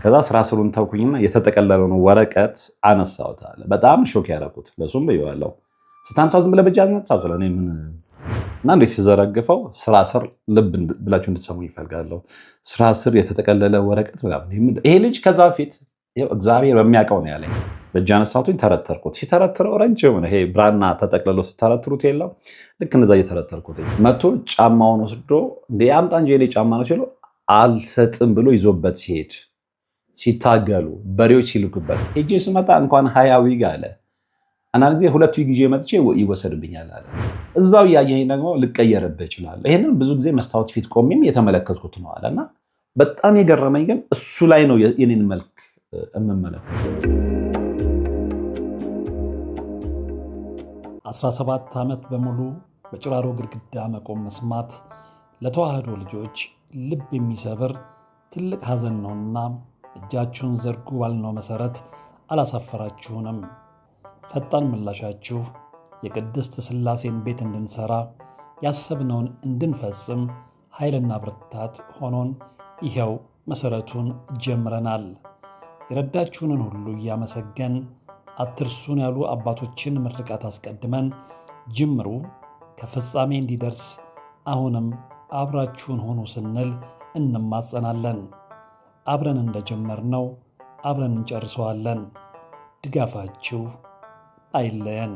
ከዛ ስራ ስሩን ተውኩኝና የተጠቀለለውን ወረቀት አነሳሁት አለ። በጣም ሾክ ያደረኩት ለሱም ብየዋለሁ። ስታነሳው ዝም ብለህ በእጅ አነሳው ስለ እኔ ምን እና እንዴት ሲዘረግፈው ስራ ስር ልብ ብላችሁ እንድትሰሙ ይፈልጋለሁ። ስራ ስር የተጠቀለለ ወረቀት ይሄ ልጅ ከዛ በፊት እግዚአብሔር በሚያውቀው ነው ያለኝ። በእጅ አነሳሁትኝ ተረተርኩት። ሲተረትረው ረጅም ነው ይሄ ብራና ተጠቅልሎ ስተረትሩት የለም ልክ እንደዛ እየተረተርኩት መቶ ጫማውን ወስዶ እንደ አምጣ እንጂ የኔ ጫማ ነው ሲለው አልሰጥም ብሎ ይዞበት ሲሄድ ሲታገሉ በሬዎች ሲልኩበት ሄጄ ስመጣ እንኳን 20 ዊግ አለ። አንዳንድ ጊዜ 2 ዊግ ይዤ መጥቼ ይወሰድብኛል አለ። እዛው እያየኸኝ ደግሞ ልቀየርብህ እችላለሁ። ይሄንን ብዙ ጊዜ መስታወት ፊት ቆሜም የተመለከትኩት ነው አለና በጣም የገረመኝ ግን እሱ ላይ ነው የኔን መልክ እምመለከተው። 17 ዓመት በሙሉ በጭራሮ ግድግዳ መቆም መስማት ለተዋህዶ ልጆች ልብ የሚሰብር ትልቅ ሐዘን ነውና እጃችሁን ዘርጉ ባልነው መሰረት አላሳፈራችሁንም። ፈጣን ምላሻችሁ የቅድስት ሥላሴን ቤት እንድንሰራ ያሰብነውን እንድንፈጽም ኃይልና ብርታት ሆኖን ይሄው መሰረቱን ጀምረናል። የረዳችሁንን ሁሉ እያመሰገን አትርሱን ያሉ አባቶችን ምርቃት አስቀድመን ጅምሩ ከፍጻሜ እንዲደርስ አሁንም አብራችሁን ሆኑ ስንል እንማጸናለን። አብረን እንደጀመርነው አብረን እንጨርሰዋለን። ድጋፋችሁ አይለየን።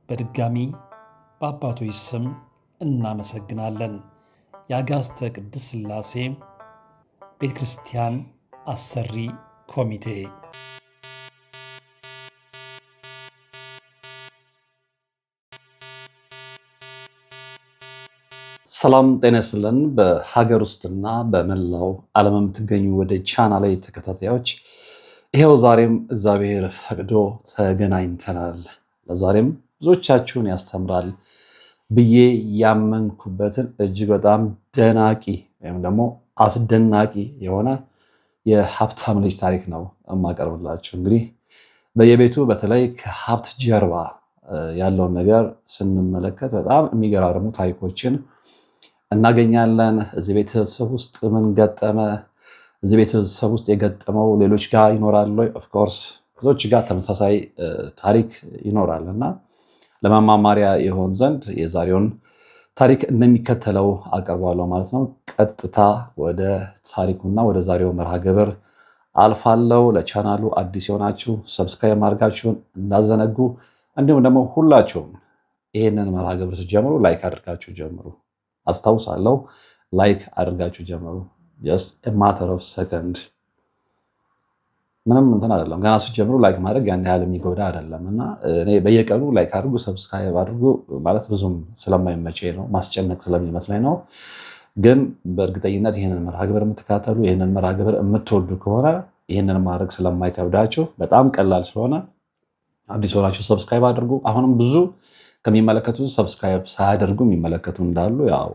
በድጋሚ በአባቶች ስም እናመሰግናለን። የአጋስተ ቅድስት ሥላሴ ቤተ ክርስቲያን አሰሪ ኮሚቴ። ሰላም ጤና ይስጥልን። በሀገር ውስጥና በመላው ዓለም የምትገኙ ወደ ቻናሌ ተከታታዮች ይሄው ዛሬም እግዚአብሔር ፈቅዶ ተገናኝተናል። ለዛሬም ብዙዎቻችሁን ያስተምራል ብዬ ያመንኩበትን እጅግ በጣም ደናቂ ወይም ደግሞ አስደናቂ የሆነ የሀብታም ልጅ ታሪክ ነው የማቀርብላችሁ። እንግዲህ በየቤቱ በተለይ ከሀብት ጀርባ ያለውን ነገር ስንመለከት በጣም የሚገራርሙ ታሪኮችን እናገኛለን። እዚህ ቤተሰብ ውስጥ ምን ገጠመ፣ እዚህ ቤተሰብ ውስጥ የገጠመው ሌሎች ጋር ይኖራል። ኦፍኮርስ ብዙዎች ጋር ተመሳሳይ ታሪክ ይኖራል እና ለመማማሪያ የሆን ዘንድ የዛሬውን ታሪክ እንደሚከተለው አቀርባለሁ ማለት ነው። ቀጥታ ወደ ታሪኩና ወደ ዛሬው መርሃ ግብር አልፋለሁ። ለቻናሉ አዲስ የሆናችሁ ሰብስክራይብ ማድረጋችሁን እንዳዘነጉ፣ እንዲሁም ደግሞ ሁላችሁም ይህንን መርሃ ግብር ስትጀምሩ ላይክ አድርጋችሁ ጀምሩ። አስታውሳለሁ፣ ላይክ አድርጋችሁ ጀምሩ። ጀስት ማተር ኦፍ ሰከንድ፣ ምንም እንትን አይደለም። ገና ስትጀምሩ ላይክ ማድረግ ያን ያህል የሚጎዳ አይደለም እና እኔ በየቀኑ ላይክ አድርጉ፣ ሰብስክራይብ አድርጉ ማለት ብዙም ስለማይመቸኝ ነው፣ ማስጨነቅ ስለሚመስለኝ ነው። ግን በእርግጠኝነት ይህንን መርሃ ግብር የምትካተሉ ይህንን መርሃ ግብር የምትወዱ ከሆነ ይህንን ማድረግ ስለማይከብዳችሁ በጣም ቀላል ስለሆነ አዲስ ሆናችሁ ሰብስክራይብ አድርጉ። አሁንም ብዙ ከሚመለከቱ ሰብስክራይብ ሳያደርጉ የሚመለከቱ እንዳሉ ያው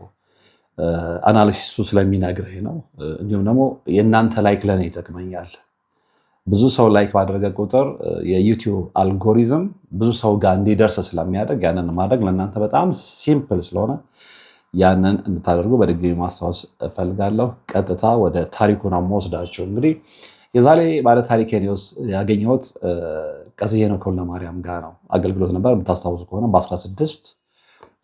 አናሊሲሱ ስለሚነግረኝ ነው። እንዲሁም ደግሞ የእናንተ ላይክ ለእኔ ይጠቅመኛል። ብዙ ሰው ላይክ ባደረገ ቁጥር የዩቲዩብ አልጎሪዝም ብዙ ሰው ጋር እንዲደርስ ስለሚያደርግ ያንን ማድረግ ለእናንተ በጣም ሲምፕል ስለሆነ ያንን እንድታደርጉ በድጋሚ ማስታወስ እፈልጋለሁ። ቀጥታ ወደ ታሪኩ ነው የምወስዳቸው። እንግዲህ የዛሬ ባለ ታሪኬን ያገኘሁት ቀስዬ ነው ከወልደ ማርያም ጋር ነው። አገልግሎት ነበር የምታስታውሱ ከሆነ በ16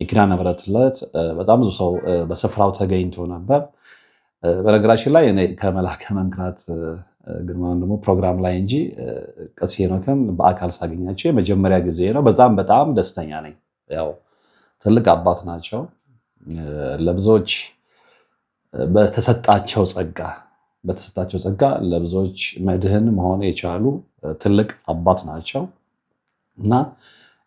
የኪዳነ ምሕረት ዕለት በጣም ብዙ ሰው በስፍራው ተገኝቶ ነበር። በነገራችን ላይ እኔ ከመልአከ መንክራት ግርማ ደግሞ ፕሮግራም ላይ እንጂ ቀስዬ ሄኖክን በአካል ሳገኛቸው የመጀመሪያ ጊዜ ነው። በዛም በጣም ደስተኛ ነኝ። ያው ትልቅ አባት ናቸው። ለብዙዎች በተሰጣቸው ጸጋ ለብዙዎች መድህን መሆን የቻሉ ትልቅ አባት ናቸው እና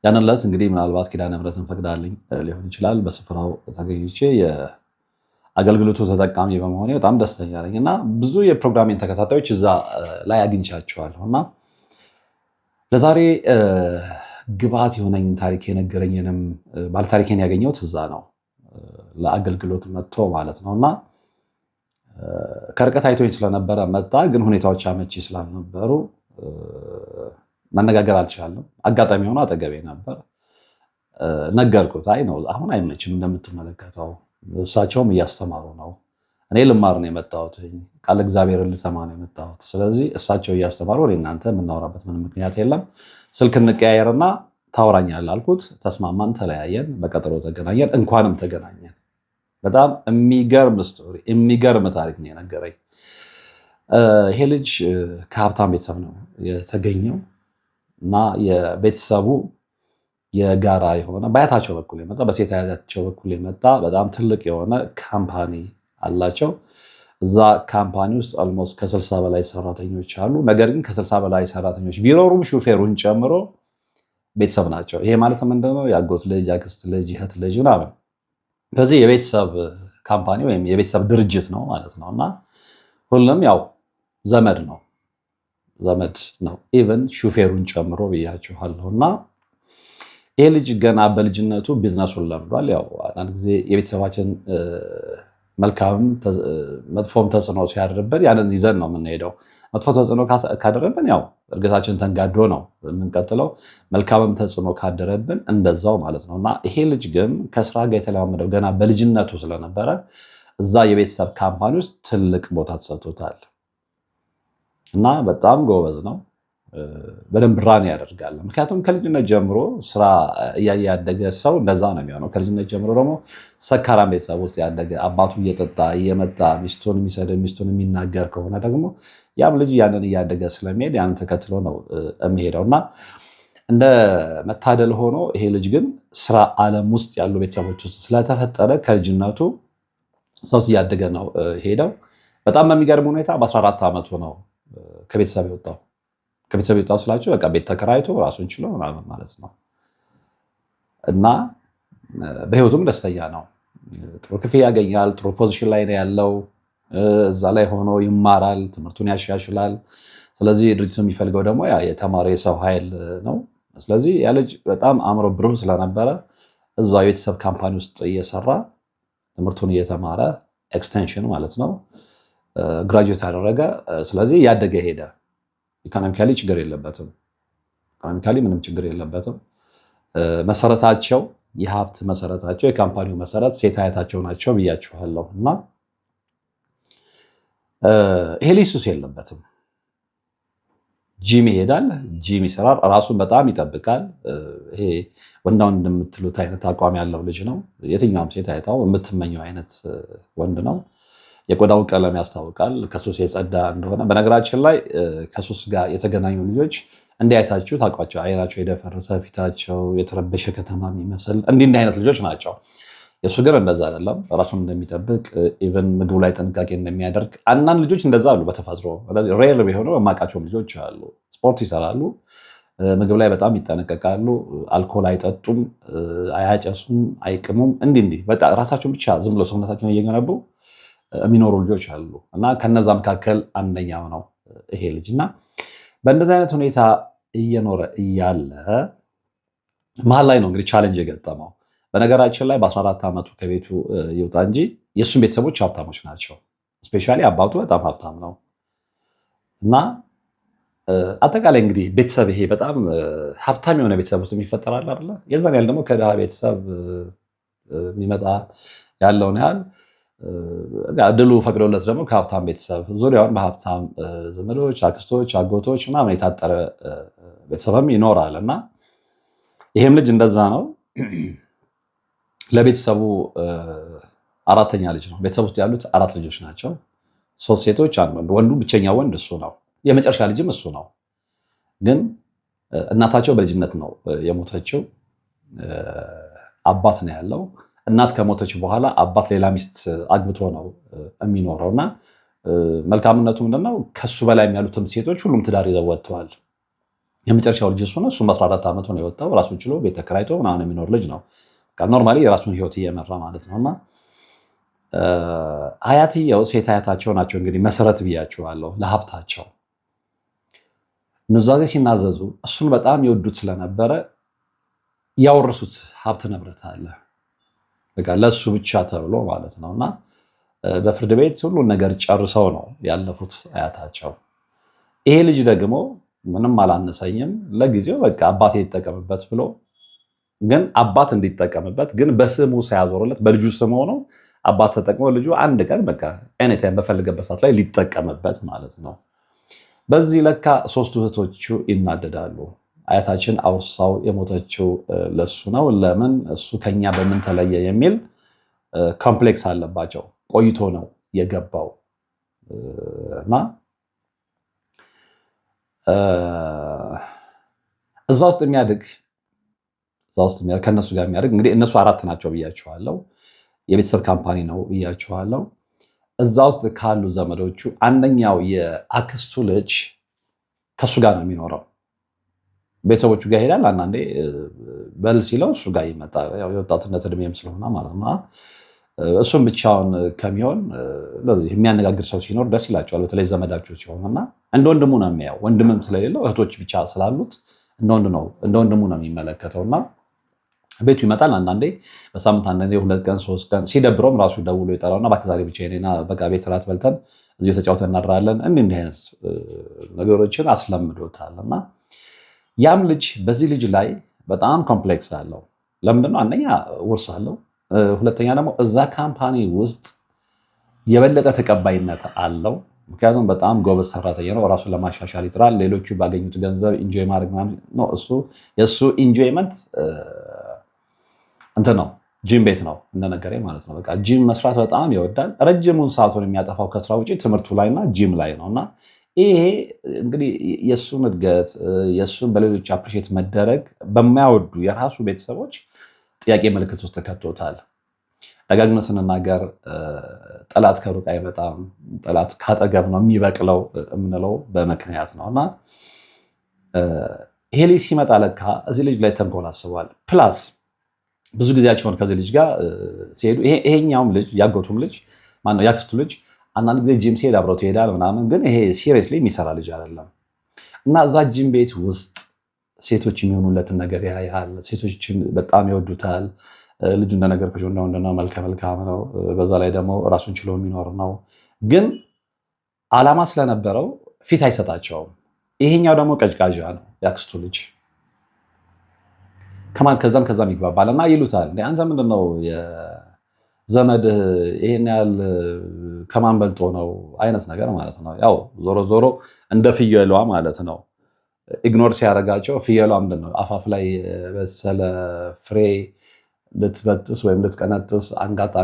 ያንን ዕለት እንግዲህ ምናልባት ኪዳነ ምሕረትን ፈቅዳልኝ ሊሆን ይችላል በስፍራው ተገኝቼ የአገልግሎቱ ተጠቃሚ በመሆኔ በጣም ደስተኛ ነኝ እና ብዙ የፕሮግራሜን ተከታታዮች እዛ ላይ አግኝቻቸዋለሁ እና ለዛሬ ግብዓት የሆነኝን ታሪክ የነገረኝንም ባለታሪኬን ያገኘሁት እዛ ነው። ለአገልግሎት መጥቶ ማለት ነው እና ከርቀት አይቶኝ ስለነበረ መጣ። ግን ሁኔታዎች አመቺ ስላልነበሩ መነጋገር አልቻለም። አጋጣሚ ሆኖ አጠገቤ ነበር። ነገርኩት። አይ ነው አሁን አይመችም፣ እንደምትመለከተው እሳቸውም እያስተማሩ ነው፣ እኔ ልማር ነው የመጣሁት፣ ቃል እግዚአብሔርን ልሰማ ነው የመጣሁት። ስለዚህ እሳቸው እያስተማሩ እኔ እናንተ የምናወራበት ምንም ምክንያት የለም፣ ስልክ እንቀያየርና ታወራኛለህ አልኩት። ተስማማን፣ ተለያየን፣ በቀጠሮ ተገናኘን። እንኳንም ተገናኘን። በጣም የሚገርም ስቶሪ፣ የሚገርም ታሪክ ነው የነገረኝ። ይሄ ልጅ ከሀብታም ቤተሰብ ነው የተገኘው እና የቤተሰቡ የጋራ የሆነ በአያታቸው በኩል የመጣ በሴት አያታቸው በኩል የመጣ በጣም ትልቅ የሆነ ካምፓኒ አላቸው። እዛ ካምፓኒ ውስጥ ኦልሞስት ከ60 በላይ ሰራተኞች አሉ። ነገር ግን ከ60 በላይ ሰራተኞች ቢኖሩም ሹፌሩን ጨምሮ ቤተሰብ ናቸው። ይሄ ማለት ምንድነው? የአጎት ልጅ፣ የአክስት ልጅ፣ የእህት ልጅ ምናምን። ስለዚህ የቤተሰብ ካምፓኒ ወይም የቤተሰብ ድርጅት ነው ማለት ነው እና ሁሉም ያው ዘመድ ነው ኢቨን ሹፌሩን ጨምሮ ብያችኋለሁ። እና ይሄ ልጅ ገና በልጅነቱ ቢዝነሱን ለምዷል። ያው አንዳንድ ጊዜ የቤተሰባችን መልካም መጥፎም ተጽዕኖ ሲያድርብን ያንን ይዘን ነው የምንሄደው። መጥፎ ተጽዕኖ ካደረብን ያው እርግታችን ተንጋዶ ነው የምንቀጥለው። መልካምም ተጽዕኖ ካደረብን እንደዛው ማለት ነው እና ይሄ ልጅ ግን ከስራ ጋር የተለማመደው ገና በልጅነቱ ስለነበረ እዛ የቤተሰብ ካምፓኒ ውስጥ ትልቅ ቦታ ተሰጥቶታል እና በጣም ጎበዝ ነው። በደንብ ራን ያደርጋል። ምክንያቱም ከልጅነት ጀምሮ ስራ እያየ ያደገ ሰው እንደዛ ነው የሚሆነው። ከልጅነት ጀምሮ ደግሞ ሰካራም ቤተሰብ ውስጥ ያደገ አባቱ እየጠጣ እየመጣ ሚስቱን የሚሰድብ ሚስቱን የሚናገር ከሆነ ደግሞ ያም ልጅ ያንን እያደገ ስለሚሄድ ያንን ተከትሎ ነው የሚሄደው እና እንደ መታደል ሆኖ ይሄ ልጅ ግን ስራ ዓለም ውስጥ ያሉ ቤተሰቦች ውስጥ ስለተፈጠረ ከልጅነቱ ሰው እያደገ ነው ሄደው። በጣም በሚገርም ሁኔታ በ14 ዓመቱ ነው ከቤተሰብ የወጣው። ከቤተሰብ የወጣው ስላቸው በቃ ቤት ተከራይቶ ራሱን ችሎ ምናምን ማለት ነው እና በህይወቱም ደስተኛ ነው። ጥሩ ክፍያ ያገኛል። ጥሩ ፖዚሽን ላይ ነው ያለው። እዛ ላይ ሆኖ ይማራል፣ ትምህርቱን ያሻሽላል። ስለዚህ ድርጅቱ የሚፈልገው ደግሞ የተማረ የሰው ኃይል ነው። ስለዚህ ያ ልጅ በጣም አእምሮ ብሩህ ስለነበረ እዛው የቤተሰብ ካምፓኒ ውስጥ እየሰራ ትምህርቱን እየተማረ ኤክስቴንሽን ማለት ነው ግራጁዌት ያደረገ። ስለዚህ ያደገ ሄደ። ኢኮኖሚካሊ ችግር የለበትም። ኢኮኖሚካሊ ምንም ችግር የለበትም። መሰረታቸው የሀብት መሰረታቸው የካምፓኒው መሰረት ሴት አያታቸው ናቸው ብያችኋለሁ እና ይሄ ልጅ ሱስ የለበትም። ጂም ይሄዳል፣ ጂም ይሰራል፣ ራሱን በጣም ይጠብቃል። ይሄ ወንዳውን እንደምትሉት አይነት አቋም ያለው ልጅ ነው። የትኛውም ሴት አይታው የምትመኘው አይነት ወንድ ነው። የቆዳው ቀለም ያስታውቃል ከሱስ የጸዳ እንደሆነ። በነገራችን ላይ ከሱስ ጋር የተገናኙ ልጆች እንዲያይታችሁ ታውቋቸው። አይናቸው የደፈረሰ፣ ፊታቸው የተረበሸ ከተማ የሚመስል እንዲህ አይነት ልጆች ናቸው። የእሱ ግን እንደዛ አይደለም። ራሱን እንደሚጠብቅ ኢቨን ምግቡ ላይ ጥንቃቄ እንደሚያደርግ። አንዳንድ ልጆች እንደዛ አሉ በተፈጥሮ ሬር የሆነው የማውቃቸውም ልጆች አሉ። ስፖርት ይሰራሉ፣ ምግብ ላይ በጣም ይጠነቀቃሉ፣ አልኮል አይጠጡም፣ አያጨሱም፣ አይቅሙም። እንዲህ በጣም ራሳቸውን ብቻ ዝም ብሎ ሰውነታቸውን እየገነቡ የሚኖሩ ልጆች አሉ እና ከነዛ መካከል አንደኛው ነው ይሄ ልጅ እና በእንደዚህ አይነት ሁኔታ እየኖረ እያለ መሀል ላይ ነው እንግዲህ ቻሌንጅ የገጠመው። በነገራችን ላይ በ14 ዓመቱ ከቤቱ ይውጣ እንጂ የእሱም ቤተሰቦች ሀብታሞች ናቸው። እስፔሻሊ አባቱ በጣም ሀብታም ነው እና አጠቃላይ እንግዲህ ቤተሰብ ይሄ በጣም ሀብታም የሆነ ቤተሰብ ውስጥ የሚፈጠራል አይደለ? የዛን ያህል ደግሞ ከድሃ ቤተሰብ የሚመጣ ያለውን ያህል እድሉ ፈቅዶለት ደግሞ ከሀብታም ቤተሰብ ዙሪያውን በሀብታም ዘመዶች፣ አክስቶች፣ አጎቶች ምናምን የታጠረ ቤተሰብም ይኖራል እና ይሄም ልጅ እንደዛ ነው። ለቤተሰቡ አራተኛ ልጅ ነው። ቤተሰብ ውስጥ ያሉት 4 ልጆች ናቸው። 3 ሴቶች፣ 1 ወንድ። ወንዱ ብቸኛ ወንድ እሱ ነው። የመጨረሻ ልጅም እሱ ነው። ግን እናታቸው በልጅነት ነው የሞተችው። አባት ነው ያለው። እናት ከሞተች በኋላ አባት ሌላ ሚስት አግብቶ ነው የሚኖረው እና መልካምነቱ ምንድነው? ከሱ በላይ ያሉትም ሴቶች ሁሉም ትዳር ይዘው ወጥተዋል። የመጨረሻው ልጅ እሱ ነው። እሱም በ14 ዓመቱ ነው የወጣው። ራሱን ችሎ ቤት ተከራይቶ ምናምን የሚኖር ልጅ ነው። ኖርማሊ የራሱን ህይወት እየመራ ማለት ነው እና አያትየው ሴት አያታቸው ናቸው እንግዲህ መሰረት ብያችኋለሁ ለሀብታቸው። ኑዛዜ ሲናዘዙ እሱን በጣም ይወዱት ስለነበረ ያወረሱት ሀብት ንብረት አለ በቃ ለሱ ብቻ ተብሎ ማለት ነው እና በፍርድ ቤት ሁሉን ነገር ጨርሰው ነው ያለፉት አያታቸው። ይሄ ልጅ ደግሞ ምንም አላነሰኝም፣ ለጊዜው በቃ አባቴ ይጠቀምበት ብሎ ግን አባት እንዲጠቀምበት ግን በስሙ ሳያዞርለት በልጁ ስም ሆኖ አባት ተጠቅሞ ልጁ አንድ ቀን በቃ ኤኒታይም በፈልገበት ሰዓት ላይ ሊጠቀምበት ማለት ነው። በዚህ ለካ ሶስቱ እህቶቹ ይናደዳሉ። አያታችን አውሳው የሞተችው ለሱ ነው፣ ለምን እሱ ከኛ በምን ተለየ የሚል ኮምፕሌክስ አለባቸው። ቆይቶ ነው የገባው እና እዛ ውስጥ የሚያድግ ከእነሱ ጋር የሚያድግ እንግዲህ እነሱ 4 ናቸው ብያችኋለሁ። የቤተሰብ ካምፓኒ ነው ብያችኋለሁ። እዛ ውስጥ ካሉ ዘመዶቹ አንደኛው የአክስቱ ልጅ ከሱ ጋር ነው የሚኖረው። ቤተሰቦቹ ጋር ይሄዳል። አንዳንዴ በል ሲለው እሱ ጋር ይመጣል። ያው የወጣትነት እድሜም ስለሆነ ማለት ነው። እሱም ብቻውን ከሚሆን የሚያነጋግር ሰው ሲኖር ደስ ይላቸዋል። በተለይ ዘመዳቸው ሲሆኑና እንደ ወንድሙ ነው የሚያየው። ወንድምም ስለሌለው እህቶች ብቻ ስላሉት እንደ ወንድሙ ነው የሚመለከተውና ቤቱ ይመጣል። አንዳንዴ በሳምንት አንዳንዴ 2 ቀን 3 ቀን ሲደብረውም ራሱ ደውሎ ይጠራውና እባክህ ዛሬ ብቻዬን ነኝ፣ በቃ ቤት እራት በልተን እዚሁ ተጫውተን እናድራለን። እንዲህ አይነት ነገሮችን አስለምዶታልና ያም ልጅ በዚህ ልጅ ላይ በጣም ኮምፕሌክስ አለው። ለምንድነው? አንደኛ ውርስ አለው፣ ሁለተኛ ደግሞ እዛ ካምፓኒ ውስጥ የበለጠ ተቀባይነት አለው። ምክንያቱም በጣም ጎበዝ ሰራተኛ ነው፣ ራሱን ለማሻሻል ይጥራል። ሌሎቹ ባገኙት ገንዘብ ኢንጆይ ማድረግ ነው። የእሱ ኢንጆይመንት እንትን ነው፣ ጂም ቤት ነው እንደነገረኝ ማለት ነው። በቃ ጂም መስራት በጣም ይወዳል። ረጅሙን ሰዓቱን የሚያጠፋው ከስራ ውጭ ትምህርቱ ላይና ጂም ላይ ነው እና ይሄ እንግዲህ የእሱን እድገት የእሱን በሌሎች አፕሪሼት መደረግ በማያወዱ የራሱ ቤተሰቦች ጥያቄ ምልክት ውስጥ ከቶታል። ደጋግመን ስንናገር ጠላት ከሩቅ አይመጣም፣ ጠላት ካጠገብ ነው የሚበቅለው የምንለው በምክንያት ነው እና ይሄ ልጅ ሲመጣ ለካ እዚህ ልጅ ላይ ተንኮል አስቧል። ፕላስ ብዙ ጊዜያቸውን ከዚህ ልጅ ጋር ሲሄዱ ይሄኛውም ልጅ ያጎቱም ልጅ ማነው ያክስቱ ልጅ አንዳንድ ጊዜ ጂም ሲሄድ አብረው ትሄዳል ምናምን፣ ግን ይሄ ሲሪየስሊ የሚሰራ ልጅ አይደለም እና እዛ ጂም ቤት ውስጥ ሴቶች የሚሆኑለትን ነገር ያያል። ሴቶችን በጣም ይወዱታል። ልጁ እንደነገርኩሽ ነው፣ መልከ መልካም ነው። በዛ ላይ ደግሞ ራሱን ችሎ የሚኖር ነው። ግን ዓላማ ስለነበረው ፊት አይሰጣቸውም። ይሄኛው ደግሞ ቀዥቃዣ ነው ያክስቱ ልጅ። ከዛም ይግባባል እና ይሉታል፣ አንተ ምንድነው ዘመድህ ይሄን ያህል ከማን በልጦ ነው አይነት ነገር ማለት ነው። ያው ዞሮ ዞሮ እንደ ፍየሏ ማለት ነው። ኢግኖር ሲያደርጋቸው ፍየሏ ምንድን ነው አፋፍ ላይ በሰለ ፍሬ ልትበጥስ ወይም ልትቀነጥስ አንጋጣ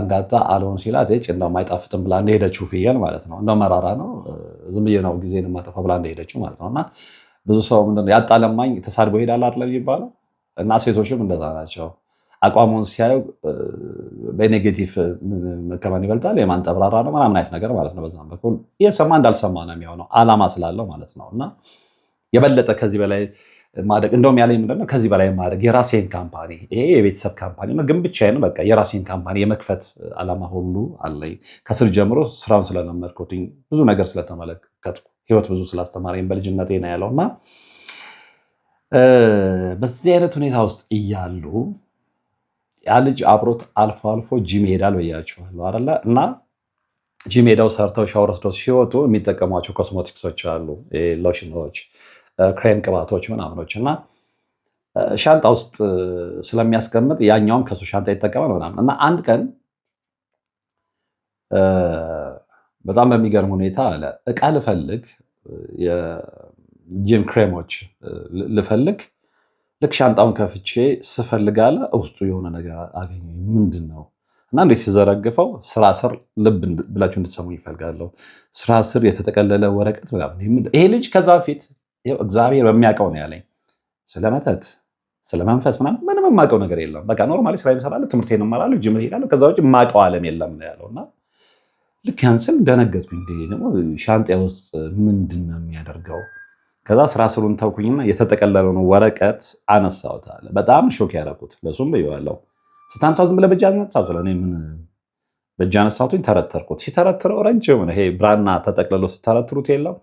አልሆን ሲላት እንደውም አይጣፍጥም ብላ እንደሄደችው ፍየል ማለት ነው። እንደው መራራ ነው ዝም ብዬ ነው ጊዜን የማጠፋ ብላ እንደሄደችው ማለት ነው። እና ብዙ ሰው ምንድን ነው ያጣለማኝ ተሳድቦ ይሄዳል አይደለም የሚባለው። እና ሴቶችም እንደዛ ናቸው። አቋሙን ሲያዩ በኔጌቲቭ ከማን ይበልጣል የማን ጠብራራ ነው ምናምን አይነት ነገር ማለት ነው። በዛም በኩል እየሰማ እንዳልሰማ ነው የሚሆነው ዓላማ ስላለው ማለት ነው። እና የበለጠ ከዚህ በላይ ማደግ እንደውም ያለኝ ምንድነው ከዚህ በላይ ማደግ የራሴን ካምፓኒ ይሄ የቤተሰብ ካምፓኒ ነው፣ ግን ብቻዬን በቃ የራሴን ካምፓኒ የመክፈት ዓላማ ሁሉ አለኝ። ከስር ጀምሮ ስራውን ስለለመድኩትኝ ብዙ ነገር ስለተመለከትኩ ህይወት ብዙ ስላስተማረኝ በልጅነቴ ነው ያለው እና በዚህ አይነት ሁኔታ ውስጥ እያሉ ያ ልጅ አብሮት አልፎ አልፎ ጂም ይሄዳል ብያችኋለሁ አይደለ? እና ጂም ሄደው ሰርተው ሻወር ወስደው ሲወጡ የሚጠቀሟቸው ኮስሞቲክሶች አሉ፣ ሎሽኖች፣ ክሬም ቅባቶች ምናምኖች እና ሻንጣ ውስጥ ስለሚያስቀምጥ ያኛውም ከሱ ሻንጣ ይጠቀማል ምናምን እና አንድ ቀን በጣም በሚገርም ሁኔታ አለ እቃ ልፈልግ የጂም ክሬሞች ልፈልግ ልክ ሻንጣውን ከፍቼ ስፈልግ አለ ውስጡ የሆነ ነገር አገኘ። ምንድን ነው እና እንዴት ሲዘረግፈው ስራ ስር ልብ ብላችሁ እንድትሰሙ ይፈልጋለሁ። ስራ ስር የተጠቀለለ ወረቀት ምናምን። ይሄ ልጅ ከዛ በፊት እግዚአብሔር በሚያውቀው ነው ያለኝ ስለመተት ስለመንፈስ ምንም የማውቀው ነገር የለም። በቃ ኖርማሊ ስራ እሰራለሁ፣ ትምህርቴን እማራለሁ፣ ጂም እሄዳለሁ። ከዛ ውጭ የማውቀው ዓለም የለም ነው ያለው እና ልክ ያን ስል ደነገጥኩኝ። ደግሞ ሻንጣ ውስጥ ምንድን ነው የሚያደርገው? ከዛ ስራ ስሩን ተውኩኝና የተጠቀለለውን ወረቀት አነሳሁት አለ። በጣም ሾክ ያደረኩት ለሱም ብየዋለሁ። ስታነሳው ዝም ብለህ በእጅ አነሳሁት አለ። እኔ ምን በእጅ አነሳሁትኝ፣ ተረተርኩት። ሲተረትረው ረጅም ይሄ ብራና ተጠቅልሎ ስተረትሩት የለም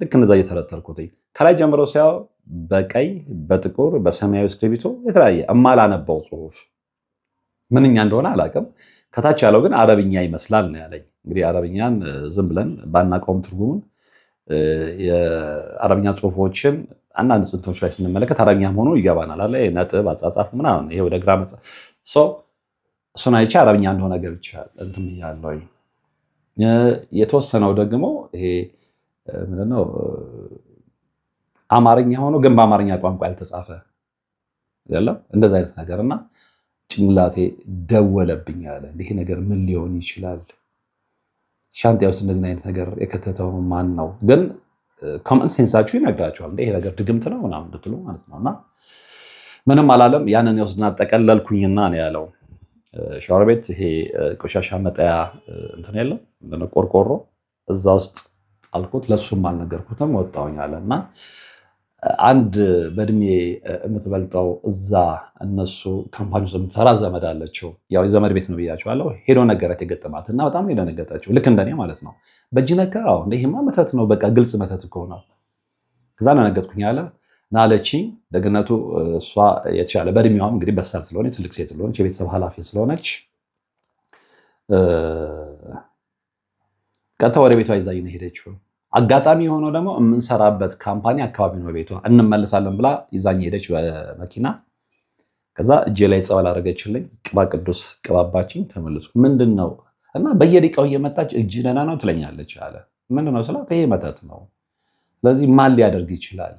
ልክ እንደዛ እየተረተርኩት ከላይ ጀምሮ ሲያው በቀይ በጥቁር በሰማያዊ እስክሪብቶ የተለያየ እማላነበው ጽሁፍ ምንኛ እንደሆነ አላውቅም። ከታች ያለው ግን አረብኛ ይመስላል ነው ያለኝ። እንግዲህ አረብኛን ዝም ብለን ባናቀውም ትርጉሙን የአረብኛ ጽሁፎችን አንዳንድ ጽንቶች ላይ ስንመለከት አረብኛ መሆኑ ይገባናል አለ። ነጥብ አጻጻፍ ምናምን ይሄ ወደ ግራ እሱን አይቼ አረብኛ እንደሆነ ገብቻለሁ እንትን ብያለሁኝ። የተወሰነው ደግሞ ይሄ ምንድነው አማርኛ ሆኖ ግን በአማርኛ ቋንቋ ያልተጻፈ ያለው እንደዛ አይነት ነገር እና ጭንቅላቴ ደወለብኝ አለ። ይሄ ነገር ምን ሊሆን ይችላል? ሻንጣ ውስጥ እንደዚህ አይነት ነገር የከተተው ማን ነው? ግን ኮመን ሴንሳችሁ ይነግራችኋል ይሄ ነገር ድግምት ነው ምናምን እንድትሉ ማለት ነው። እና ምንም አላለም። ያንን የወስድና ጠቀለልኩኝና ነው ያለው ሻወር ቤት ይሄ ቆሻሻ መጣያ እንትን የለም ቆርቆሮ እዛ ውስጥ ጣልኩት። ለሱም አልነገርኩትም ወጣሁኝ አለ እና አንድ በእድሜ የምትበልጠው እዛ እነሱ ካምፓኒ ውስጥ የምትሰራ ዘመድ አለችው። ያው የዘመድ ቤት ነው ብያቸዋለሁ። ሄዶ ነገረት የገጠማት እና በጣም የደነገጠችው ልክ እንደኔ ማለት ነው። በእጅ ነካ ይሄማ መተት ነው፣ በቃ ግልጽ መተት እኮ ነው። ከዛ ነገጥኩኝ አለ ናለችኝ። ደግነቱ እሷ የተሻለ በእድሜዋም እንግዲህ በሳል ስለሆነች ትልቅ ሴት ስለሆነች የቤተሰብ ኃላፊ ስለሆነች ቀጥታ ወደ ቤቷ ይዛኝ ነው ሄደችው። አጋጣሚ የሆነው ደግሞ የምንሰራበት ካምፓኒ አካባቢ ነው ቤቷ። እንመለሳለን ብላ ይዛኝ ሄደች በመኪና። ከዛ እጄ ላይ ጸበል አደረገችልኝ፣ ቅባ ቅዱስ ቅባባችኝ። ተመልሱ ምንድን ነው እና በየደቂቃው እየመጣች እጅ ደህና ነው ትለኛለች አለ። ምንድን ነው ስላት ይሄ መተት ነው፣ ስለዚህ ማን ሊያደርግ ይችላል?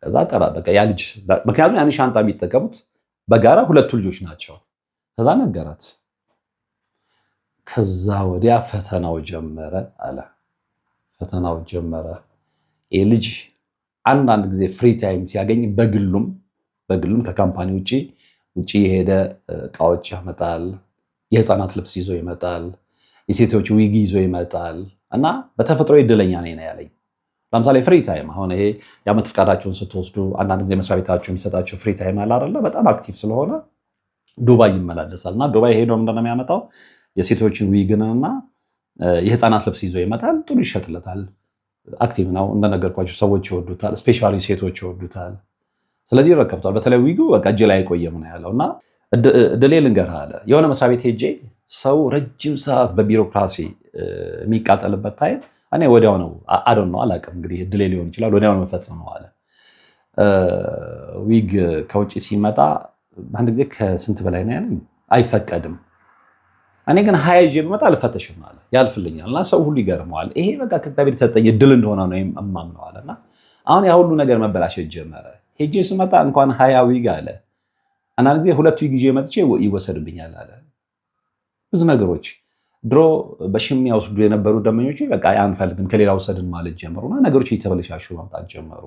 ከዛ ጠራ በቃ ያ ልጅ ምክንያቱም ያን ሻንጣ የሚጠቀሙት በጋራ ሁለቱ ልጆች ናቸው። ከዛ ነገራት። ከዛ ወዲያ ፈተናው ጀመረ አለ። ፈተናው ጀመረ። ይህ ልጅ አንዳንድ ጊዜ ፍሪ ታይም ሲያገኝ በግሉም ከካምፓኒ ውጪ የሄደ እቃዎች ያመጣል። የህፃናት ልብስ ይዞ ይመጣል። የሴቶች ዊግ ይዞ ይመጣል። እና በተፈጥሮ እድለኛ ነኝ ነው ያለኝ። ለምሳሌ ፍሪ ታይም አሁን ይሄ የዓመት ፍቃዳቸውን ስትወስዱ አንዳንድ ጊዜ መስሪያ ቤታቸው የሚሰጣቸው ፍሪ ታይም አለ አይደለ? በጣም አክቲቭ ስለሆነ ዱባይ ይመላለሳል እና ዱባይ ሄዶ ምንድን ነው የሚያመጣው? የሴቶችን ዊግንና የህፃናት ልብስ ይዞ ይመጣል። ጥሩ ይሸጥለታል። አክቲቭ ነው እንደነገርኳቸው፣ ሰዎች ይወዱታል። ስፔሻሊ ሴቶች ይወዱታል። ስለዚህ ይረከብታል። በተለይ ዊጉ በቃ እጅ ላይ አይቆየም ነው ያለው። እና እድሌ ልንገርህ አለ የሆነ መስሪያ ቤት ሄጄ ሰው ረጅም ሰዓት በቢሮክራሲ የሚቃጠልበት ታይም እኔ ወዲያው ነው አዶን ነው አላውቅም፣ እንግዲህ እድሌ ሊሆን ይችላል። ወዲያው ነው መፈጸመው አለ። ዊግ ከውጭ ሲመጣ አንድ ጊዜ ከስንት በላይ ነው ያለኝ፣ አይፈቀድም። እኔ ግን ሀያ ይዤ ብመጣ አልፈተሽም አለ፣ ያልፍልኛል። እና ሰው ሁሉ ይገርመዋል። ይሄ በቃ ከእግዚአብሔር የተሰጠኝ እድል እንደሆነ ነው የማምነው አለ። እና አሁን ያ ሁሉ ነገር መበላሸት ጀመረ። ሄጄ ስመጣ እንኳን 20 ዊግ አለ አንዳንድ ጊዜ 2 ዊግ ይዤ መጥቼ ይወሰድብኛል አለ። ብዙ ነገሮች ድሮ በሽሚያ ወስዱ የነበሩ ደመኞች በቃ አንፈልግም ከሌላ ወሰድን ማለት ጀመሩና ነገሮች እየተበለሻሹ መምጣት ጀመሩ።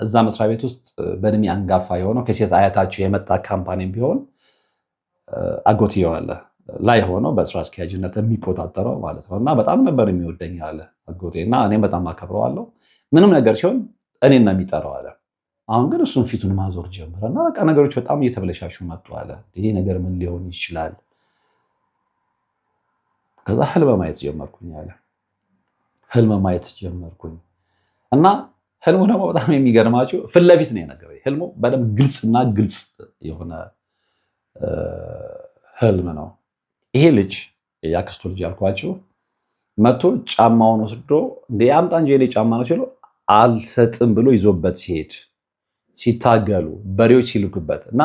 እዛ መስሪያ ቤት ውስጥ በእድሜ አንጋፋ የሆነው ከሴት አያታቸው የመጣ ካምፓኒም ቢሆን አጎትየው አለ ላይ ሆኖ በስራ አስኪያጅነት የሚቆጣጠረው ማለት ነው። እና በጣም ነበር የሚወደኝ አለ አጎቴ። እና እኔም በጣም አከብረዋለሁ። ምንም ነገር ሲሆን እኔን ነው የሚጠራው አለ። አሁን ግን እሱን ፊቱን ማዞር ጀመረ እና በቃ ነገሮች በጣም እየተበለሻሹ መጡ አለ። ይሄ ነገር ምን ሊሆን ይችላል? ከዛ ህልም ማየት ጀመርኩኝ አለ። ህልም ማየት ጀመርኩኝ እና ህልሙ ደግሞ በጣም የሚገርማችሁ ፊት ለፊት ነው የነገረኝ። ህልሙ በደንብ ግልጽና ግልጽ የሆነ ህልም ነው። ይሄ ልጅ የአክስቱ ልጅ ያልኳቸው መቶ ጫማውን ወስዶ እንደ አምጣ እንጂ የኔ ጫማ ነው ሲሉ አልሰጥም ብሎ ይዞበት ሲሄድ ሲታገሉ በሬዎች ሲልኩበት እና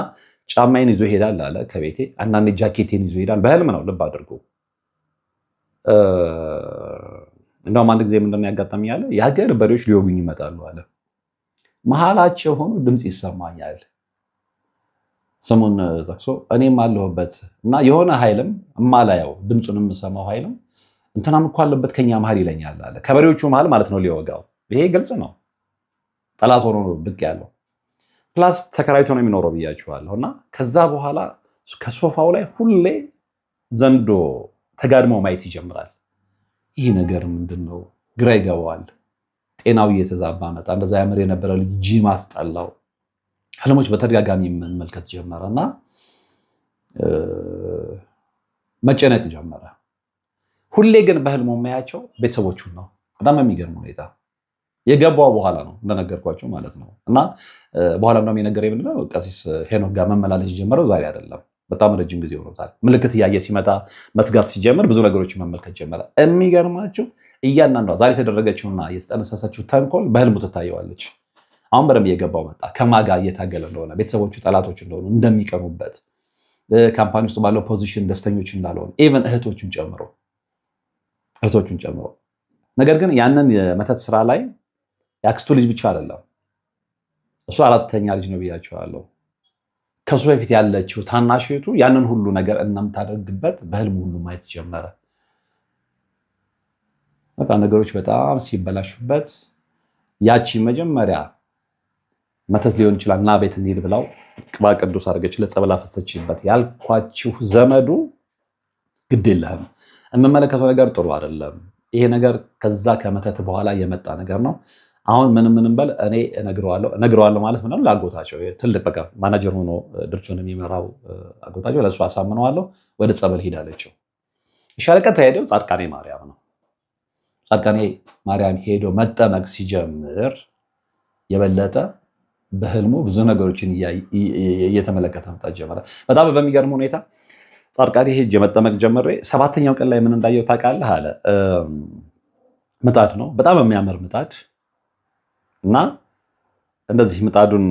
ጫማዬን ይዞ ይሄዳል አለ ከቤቴ። አንዳንድ ጃኬቴን ይዞ ይሄዳል። በህልም ነው ልብ አድርጎ። እንደውም አንድ ጊዜ ምንድን ነው ያጋጠመኝ አለ የሀገር በሬዎች ሊወጉኝ ይመጣሉ አለ። መሀላቸው ሆኖ ድምፅ ይሰማኛል። ስሙን ጠቅሶ እኔም አለሁበት እና የሆነ ኃይልም እማላየው ድምፁን የምሰማው ኃይልም እንትናም እኮ አለበት ከኛ መሀል ይለኛል አለ። ከበሬዎቹ መሀል ማለት ነው ሊወጋው። ይሄ ግልጽ ነው። ጠላት ሆኖ ነው ብቅ ያለው። ፕላስ ተከራይቶ ነው የሚኖረው ብያችኋለሁ። እና ከዛ በኋላ ከሶፋው ላይ ሁሌ ዘንዶ ተጋድመው ማየት ይጀምራል። ይህ ነገር ምንድን ነው? ግራ ይገባዋል። ጤናው እየተዛባ መጣ። እንደዛ ያምር የነበረ ልጅ ጂም አስጠላው። ህልሞች በተደጋጋሚ መመልከት ጀመረ እና መጨነቅ ጀመረ። ሁሌ ግን በህልሙ የሚያያቸው ቤተሰቦቹን ነው። በጣም የሚገርም ሁኔታ የገባው በኋላ ነው እንደነገርኳቸው ማለት ነው። እና በኋላ እንደውም የነገረኝ ምንድን ነው ቀሲስ ሄኖክ ጋር መመላለስ የጀመረው ዛሬ አይደለም፣ በጣም ረጅም ጊዜ ሆኖታል። ምልክት እያየ ሲመጣ መትጋት ሲጀምር ብዙ ነገሮችን መመልከት ጀመረ። የሚገርማቸው እያንዳንዷ ዛሬ የተደረገችውና የተጠነሰሰችው ተንኮል በህልሙ ትታየዋለች። አሁን በደንብ እየገባው መጣ። ከማጋ እየታገለ እንደሆነ፣ ቤተሰቦቹ ጠላቶች እንደሆኑ፣ እንደሚቀኑበት ካምፓኒ ውስጥ ባለው ፖዚሽን ደስተኞች እንዳልሆኑ ኢቨን እህቶቹን ጨምሮ። ነገር ግን ያንን የመተት ስራ ላይ የአክስቱ ልጅ ብቻ አይደለም፣ እሱ አራተኛ ልጅ ነው ብያቸዋለሁ። ከሱ በፊት ያለችው ታናሽ እህቱ ያንን ሁሉ ነገር እንደምታደርግበት በህልም ሁሉ ማየት ጀመረ። በቃ ነገሮች በጣም ሲበላሹበት ያቺ መጀመሪያ መተት ሊሆን ይችላል እና ቤት እንሂድ ብላው ቅባ ቅዱስ አድርገች ለጸበል አፈሰችበት ያልኳችሁ ዘመዱ ግድ የለህም የምመለከተው ነገር ጥሩ አይደለም፣ ይሄ ነገር ከዛ ከመተት በኋላ የመጣ ነገር ነው። አሁን ምንም በል እኔ እነግረዋለሁ ማለት ምንም ላጎታቸው ትልቅ በቃ ማናጀር ሆኖ ድርጅቱን የሚመራው አጎታቸው ለእሱ አሳምነዋለሁ፣ ወደ ጸበል ሄዳለችው። ይሻለቀት ሄደው ጻድቃኔ ማርያም ነው። ጻድቃኔ ማርያም ሄዶ መጠመቅ ሲጀምር የበለጠ በህልሙ ብዙ ነገሮችን እየተመለከተ መጣት ጀመረ። በጣም በሚገርም ሁኔታ ጻድቃኔ ሄጄ መጠመቅ ጀምሬ 7ኛው ቀን ላይ ምን እንዳየው ታውቃለህ አለ። ምጣድ ነው፣ በጣም የሚያምር ምጣድ እና እንደዚህ ምጣዱን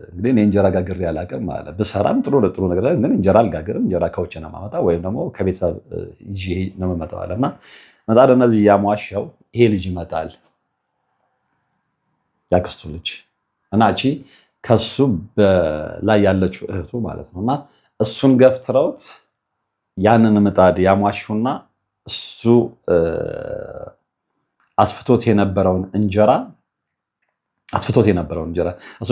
እንግዲህ እኔ እንጀራ ጋግሬ አላውቅም አለ። ብሰራም ጥሩ ነገር ግን እንጀራ አልጋግርም፣ እንጀራ ከውጭ ነው የማመጣው ወይም ደግሞ ከቤተሰብ ይዤ ነው የምመጣው አለ እና ምጣድ እነዚህ ያሟሸው ይሄ ልጅ ይመጣል፣ ያክስቱ ልጅ እና እቺ ከሱ በላይ ያለችው እህቱ ማለት ነው እና እሱን ገፍትረውት ያንን ምጣድ ያሟሹና እሱ አስፍቶት የነበረውን እንጀራ እሱ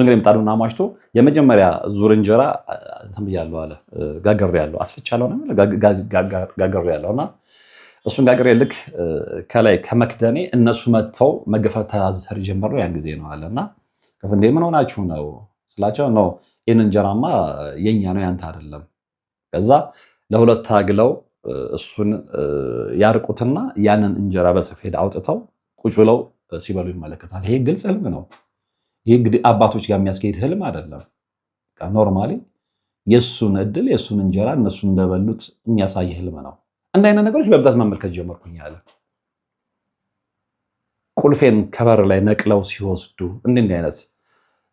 እንግዲህ ምጣዱን አሟሽቶ የመጀመሪያ ዙር እንጀራ እንትን ብያለሁ አለ ጋግሬያለሁ፣ አስፍቻለሁ ነው ጋግሬያለሁ እና እሱን ጋግሬ ልክ ከላይ ከመክደኔ እነሱ መጥተው መገፈታተር ጀመሩ። ያን ጊዜ ነው አለና እንዴ ምን ሆናችሁ ነው ስላቸው ነው ይህን እንጀራማ የኛ ነው ያንተ አይደለም። ከዛ ለሁለት ታግለው እሱን ያርቁትና ያንን እንጀራ በሰፌድ አውጥተው ቁጭ ብለው ሲበሉ ይመለከታል። ይሄ ግልጽ ህልም ነው። ይሄ እንግዲህ አባቶች ጋር የሚያስኬድ ህልም አይደለም። ኖርማሊ የእሱን እድል የእሱን እንጀራ እነሱ እንደበሉት የሚያሳይ ህልም ነው። እንደ አይነት ነገሮች በብዛት መመልከት ጀመርኩኝ አለ። ቁልፌን ከበር ላይ ነቅለው ሲወስዱ እንዲህ አይነት